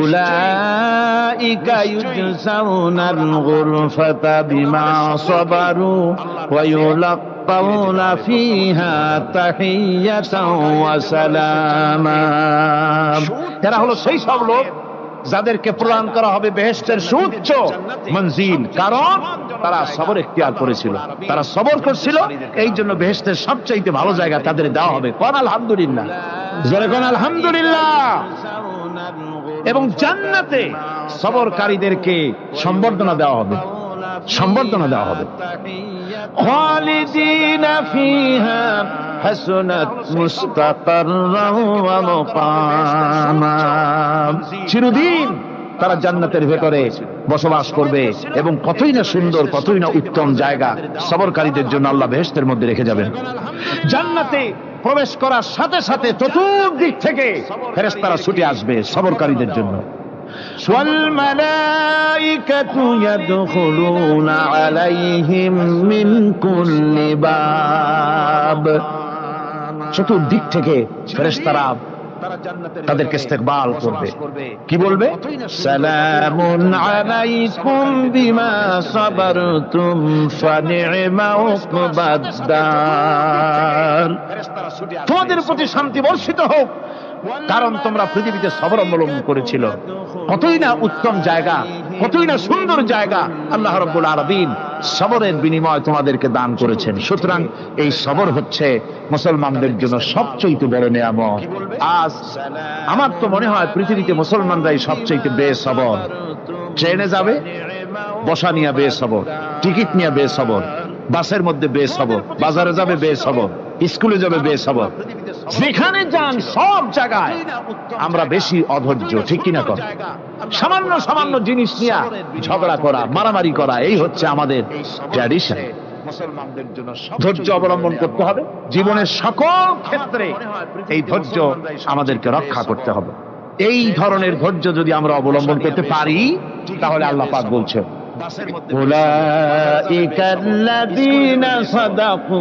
উলাইকা ইউজসাউনাল গুরফাতা বিমা সাবারু ওয়া ইউলাক্কাউনা ফিহা তাহিয়াতাও ওয়া সালামা। এরা হলো সেই সব লোক যাদেরকে প্রদান করা হবে বেহেশতের সুউচ্চ মঞ্জিল, কারণ তারা সবর এখতিয়ার করেছিল, তারা সবর করছিল, এই জন্য বেহেশতের সবচাইতে ভালো জায়গা তাদের দেওয়া হবে। কোন আলহামদুলিল্লাহ, জোরে কোন আলহামদুলিল্লাহ। এবং জান্নাতে সবরকারীদেরকে সম্বর্ধনা দেওয়া হবে, সম্বর্ধনা দেওয়া হবে। খালিদিনা ফিহা হাসনাত মুস্তাকাররাও ওয়া মুকামা। চিরদিন তারা জান্নাতের ভেতরে বসবাস করবে এবং কতই না সুন্দর, কতই না উত্তম জায়গা সবরকারীদের জন্য আল্লাহ বেহেশতের মধ্যে রেখে যাবেন। জান্নাতে প্রবেশ করার সাথে সাথে চতুর্দিক থেকে ফেরেশতারা ছুটে আসবে সবরকারীদের জন্য। والملائكة يدخلون عليهم من كل باب। চতুর্দিক থেকে ফেরেশতারা তাদেরকে ইস্তেকবাল করবে, কি বলবে? সালামুন আলাইকুম বিমা সাবারতুম ফানি'মা উকবাদ-দার। তোমাদের প্রতি শান্তি বর্ষিত হোক, কারণ তোমরা পৃথিবীতে সবর অবলম্বন করেছিল। কতই না উত্তম জায়গা, কতই না সুন্দর জায়গা আল্লাহ রাব্বুল আলামিন সবরের বিনিময় তোমাদেরকে দান করেছেন। সুতরাং এই সবর হচ্ছে মুসলমানদের জন্য সবচেয়ে বড় নিয়ামত। আজ আমার তো মনে হয় পৃথিবীতে মুসলমানরাই সবচেয়ে বেসবর। ট্রেনে যাবে, বসা নিয়ে বেসবর, টিকিট নিয়ে বেসবর, বাসের মধ্যে বেসবর, বাজারে যাবে বেসবর, স্কুলে যাবে বেসবর, যেখানে যান সব জায়গায় আমরা বেশি অধৈর্য, ঠিক কিনা? কর সামান্য সামান্য জিনিস নিয়ে ঝগড়া করা, মারামারি করা, এই হচ্ছে আমাদের ট্র্যাডিশন। মুসলমানদের জন্য ধৈর্য অবলম্বন করতে হবে জীবনের সকল ক্ষেত্রে। এই ধৈর্য আমাদেরকে রক্ষা করতে হবে। এই ধরনের ধৈর্য যদি আমরা অবলম্বন করতে পারি, তাহলে আল্লাহ পাক বলছেন উলাইকা আল্লাযীনা সাদাকু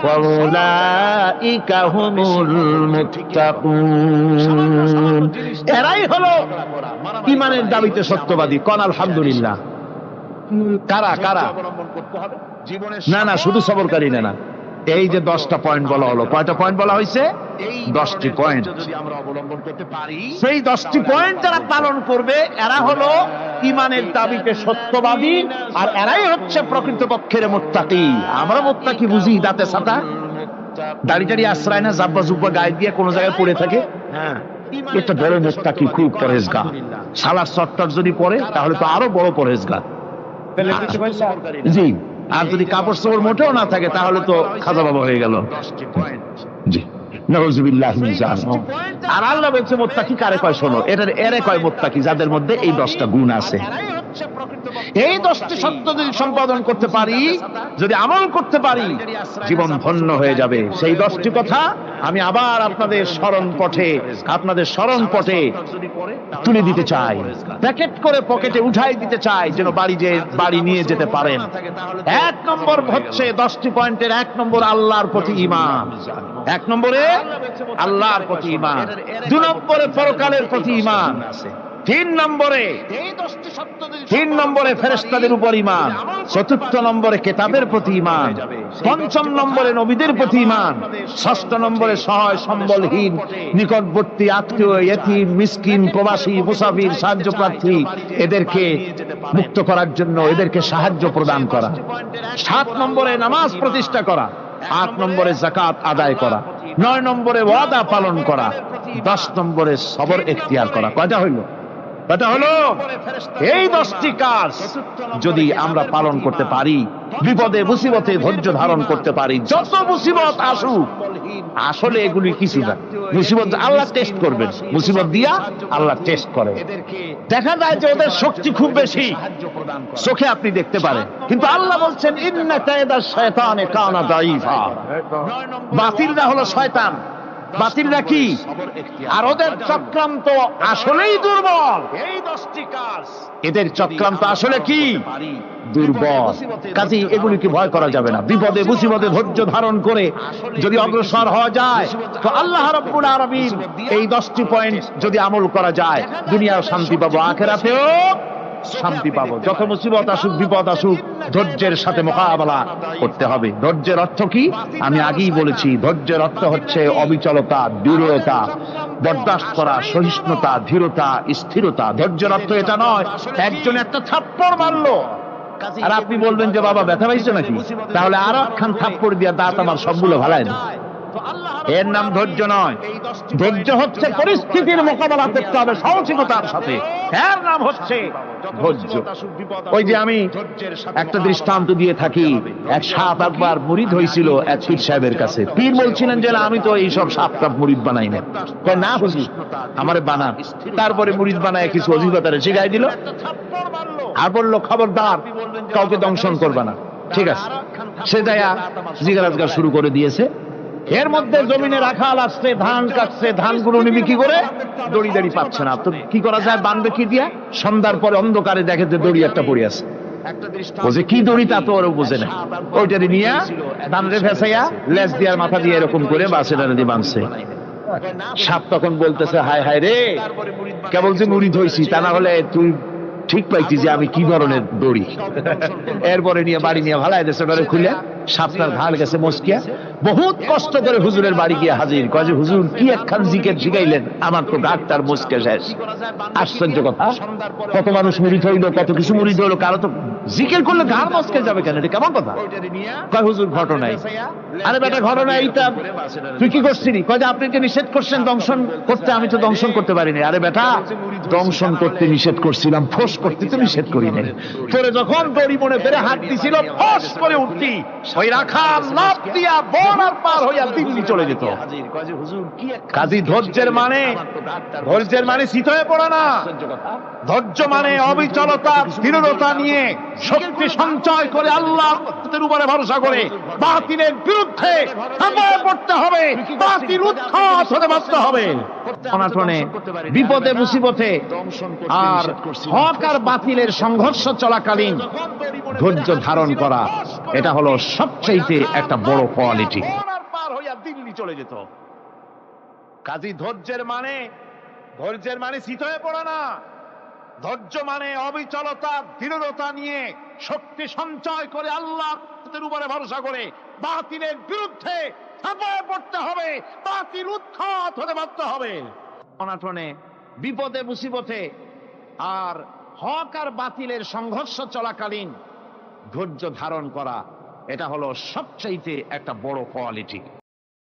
ওয়া উলাইকা হুমুল মুত্তাকুন। এরাই হলো ঈমানের দাবিতে সত্যবাদী। কোন আলহামদুলিল্লাহ। কারা কারা? না না, শুধু সবরকারী না। এই যে 10টা পয়েন্ট বলা হলো, কয়টা পয়েন্ট বলা হয়েছে? 10টি পয়েন্ট। সেই 10টি পয়েন্ট যারা পালন করবে এরা হলো ঈমানের দাবিতে সত্যবাদী, আর এরাই হচ্ছে প্রকৃতপক্ষের মুত্তাকি। আমরা মুত্তাকি বুঝি দাঁতে ছাতা, দাড়ি টাড়ি আশ্রয় না, জাব্বা জুব্বা গায়ে দিয়ে কোনো জায়গায় পড়ে থাকে। হ্যাঁ, এটা বড় মুত্তাকি, খুব পরহেজগার। সালার চট্টর যদি পড়ে তাহলে তো আরো বড় পরহেজগার। জি, আর যদি কাপড় চোপড় মোটেও না থাকে তাহলে তো খাজা বাবা হয়ে গেল। জি, নাউযুবিল্লাহ মিন যালিক। আর আল্লাহ বলছে মুত্তাকি কারে কয়? শোনো, এরে কয় মুত্তাকি যাদের মধ্যে এই 10টা গুণ আছে। এই 10টি সত্য যদি সম্পাদন করতে পারি, যদি আমল করতে পারি, জীবন ধন্য হয়ে যাবে। সেই 10টি কথা আমি আবার আপনাদের স্মরণ পটে তুলে দিতে চাই, প্যাকেট করে পকেটে উঠাই দিতে চাই, যেন বাড়ি নিয়ে যেতে পারেন। 1 নম্বর হচ্ছে 10টি পয়েন্টের 1 নম্বর আল্লাহর প্রতি ঈমান। 1 নম্বরে আল্লাহর প্রতি ঈমান, 2 নম্বরে পরকালের প্রতি ঈমান, 3 নম্বরে ফেরেশতাদের উপর ঈমান, 4র্থ নম্বরে কিতাবের প্রতি ঈমান, 5ম নম্বরে নবীদের প্রতি ঈমান, 6ষ্ঠ নম্বরে সহায় সম্বলহীন নিকটবর্তী আত্মীয়, ইয়েতিম, মিসকিন, প্রবাসী, মুসাফির, সাহায্য প্রার্থী, এদেরকে মুক্ত করার জন্য এদেরকে সাহায্য প্রদান করা, 7 নম্বরে নামাজ প্রতিষ্ঠা করা, 8 নম্বরে যাকাত আদায় করা, 9 নম্বরে ওয়াদা পালন করা, 10 নম্বরে সবর এখতিয়ার করা। কয়টা হইল? এই 10টি কাজ যদি আমরা পালন করতে পারি, বিপদে মুসিবতে ধৈর্য ধারণ করতে পারি, যত মুসিবত আসুক, আসলে এগুলি কিছু না। মুসিবত আল্লাহ টেস্ট করবেন, মুসিবত দিয়া আল্লাহ টেস্ট করে। দেখা যায় যে ওদের শক্তি খুব বেশি, চোখে আপনি দেখতে পারেন, কিন্তু আল্লাহ বলছেন ইন্না কায়দাশ শায়তানে কানা দাঈফা। বাতিলরা হলো শয়তান, বাতিলরা কি? আর ওদের চক্রান্ত আসলেই দুর্বল। এই 10টি কাজ, এদের চক্রান্ত আসলে কি? দুর্বল। কাজেই এগুলিকে ভয় করা যাবে না। বিপদে মুসিবতে ধৈর্য ধারণ করে যদি অগ্রসর হওয়া যায়, তো আল্লাহ রাব্বুল আলামিন এই 10টি পয়েন্ট যদি আমল করা যায়, দুনিয়াও শান্তি পাবো, আখিরাতেও শান্তি পাবো। যত মুসিবত আসুক, বিপদ আসুক, ধৈর্যের সাথে মোকাবেলা করতে হবে। ধৈর্যের অর্থ কি? আমি আগেই বলেছি, ধৈর্যের অর্থ হচ্ছে অবিচলতা, দৃঢ়তা, বরদাস্ত করা, সহিষ্ণুতা, ধীরতা, স্থিরতা। ধৈর্যের অর্থ এটা নয় একজন একটা থাপ্পড় মারলো আর আপনি বলবেন যে বাবা ব্যথা পাইছে নাকি, তাহলে আর একখান থাপ্পড় দিয়া দাঁত আমার সবগুলো ভালাই না। এর নাম ধৈর্য নয়। ধৈর্য হচ্ছে পরিস্থিতির মোকাবেলা করতে হবে সাহসিকতার সাথে, এর নাম হচ্ছে ধৈর্য। ওই যে আমি একটা দৃষ্টান্ত দিয়ে থাকি, এক সাপ একবার মুরিদ হয়েছিল এক পীর সাহেবের কাছে। পীর বলছিলেন যে আমি তো এইসব সাপ টাপ মুরিদ বানাই না। না হুজুর, আমারে বানান। তারপরে মুরিদ বানায় কিছু অভিজ্ঞতারে শিখাই দিল, আর বললো খবরদার কাউকে দংশন করবে না। ঠিক আছে, সে যায়া জিজ্ঞাসা শুরু করে দিয়েছে। এর মধ্যে জমিনে রাখাল আসছে, ধান কাটছে, ধানগুলো নিবি কি করে, দড়ি দাড়ি পাচ্ছে না, তো কি করা যায়, বাঁধবে কি দিয়া? সন্ধ্যার পরে অন্ধকারে দেখে যে দড়ি একটা পড়ে আছে। বলছে কি দড়ি, তা তো ওরা বুঝে না। ওইটারে নিয়ে ধানরে ফেসাইয়া লেজ দিয়ার মাথা দিয়ে এরকম করে বাসের দিয়ে বাঁধছে। সাপ তখন বলতেছে হায় হায় রে, কেবল যে মুরিদ হইছি, তা না হলে তুই ঠিক পাইছি যে আমি কি ধরনের দড়ি। এরপরে নিয়ে বাড়ি নিয়ে ভালাই দেশে খুলে সাপটার ঘাড় গেছে মস্কিয়া। বহুত কষ্ট করে হুজুরের বাড়ি গিয়ে হাজির, কয় যে হুজুর কি একখান জিকের শিখাইলেন, আমার তো ঘাটটার মস্কিয়া শেষ। আশ্চর্য কথা, কত মানুষ মুরিদ হইলো, কত কিছু মুরিদ হইলো, কারো তো জিকের করলে ঘাড় মস্কে যাবে কেন, এটা কেমন কথা? কয় হুজুর ঘটনাই। আরে বেটা ঘটনা এইটা, তুই কি করছিলি? কয় যে আপনাকে নিষেধ করছেন দংশন করতে, আমি তো দংশন করতে পারিনি। আরে বেটা দংশন করতে নিষেধ করছিলাম, ফোঁস করতে তো নিষেধ করি নাই। তোরে যখন দড়ি মনে ফেরে হাত দিছিল, ফোঁস করে উঠতি, ওই রাখাল লাফ দিয়া বর্ডার পার হইয়া দিল্লি চলে যেত। কাজী ধৈর্যের মানে, ধৈর্যের মানে শীত হয়ে পড়ে না। ধৈর্য মানে অবিচলতা, দৃঢ়তা নিয়ে শক্তি সঞ্চয় করে আল্লাহর উপরে ভরসা করে বাতিলের বিরুদ্ধে ঝাঁপিয়ে পড়তে হবে, বাতিল উৎখাত হতে বাধ্য হবে। অনাটনে, বিপদে মুসিবতে আর হক আর বাতিলের সংঘর্ষ চলাকালীন ধৈর্য ধারণ করা, এটা হলো সবচেয়ে একটা বড় কোয়ালিটি। পার হইয়া দিল্লি চলে যেত। কাজী ধৈর্যের মানে শীত হয়ে পড়ে না। ধৈর্য মানে অবিচলতা, দৃঢ়তা নিয়ে শক্তি সঞ্চয় করে আল্লাহর উপরে ভরসা করে বাতিলের বিরুদ্ধে ঝাঁপিয়ে পড়তে হবে, বাতিল উৎখাত হতে বাধ্য হবে। অনাটনে, বিপদে মুসিবতে আর হক আর বাতিলের সংঘর্ষ চলাকালীন ধৈর্য ধারণ করা, এটা হলো সবচাইতে একটা বড় কোয়ালিটি।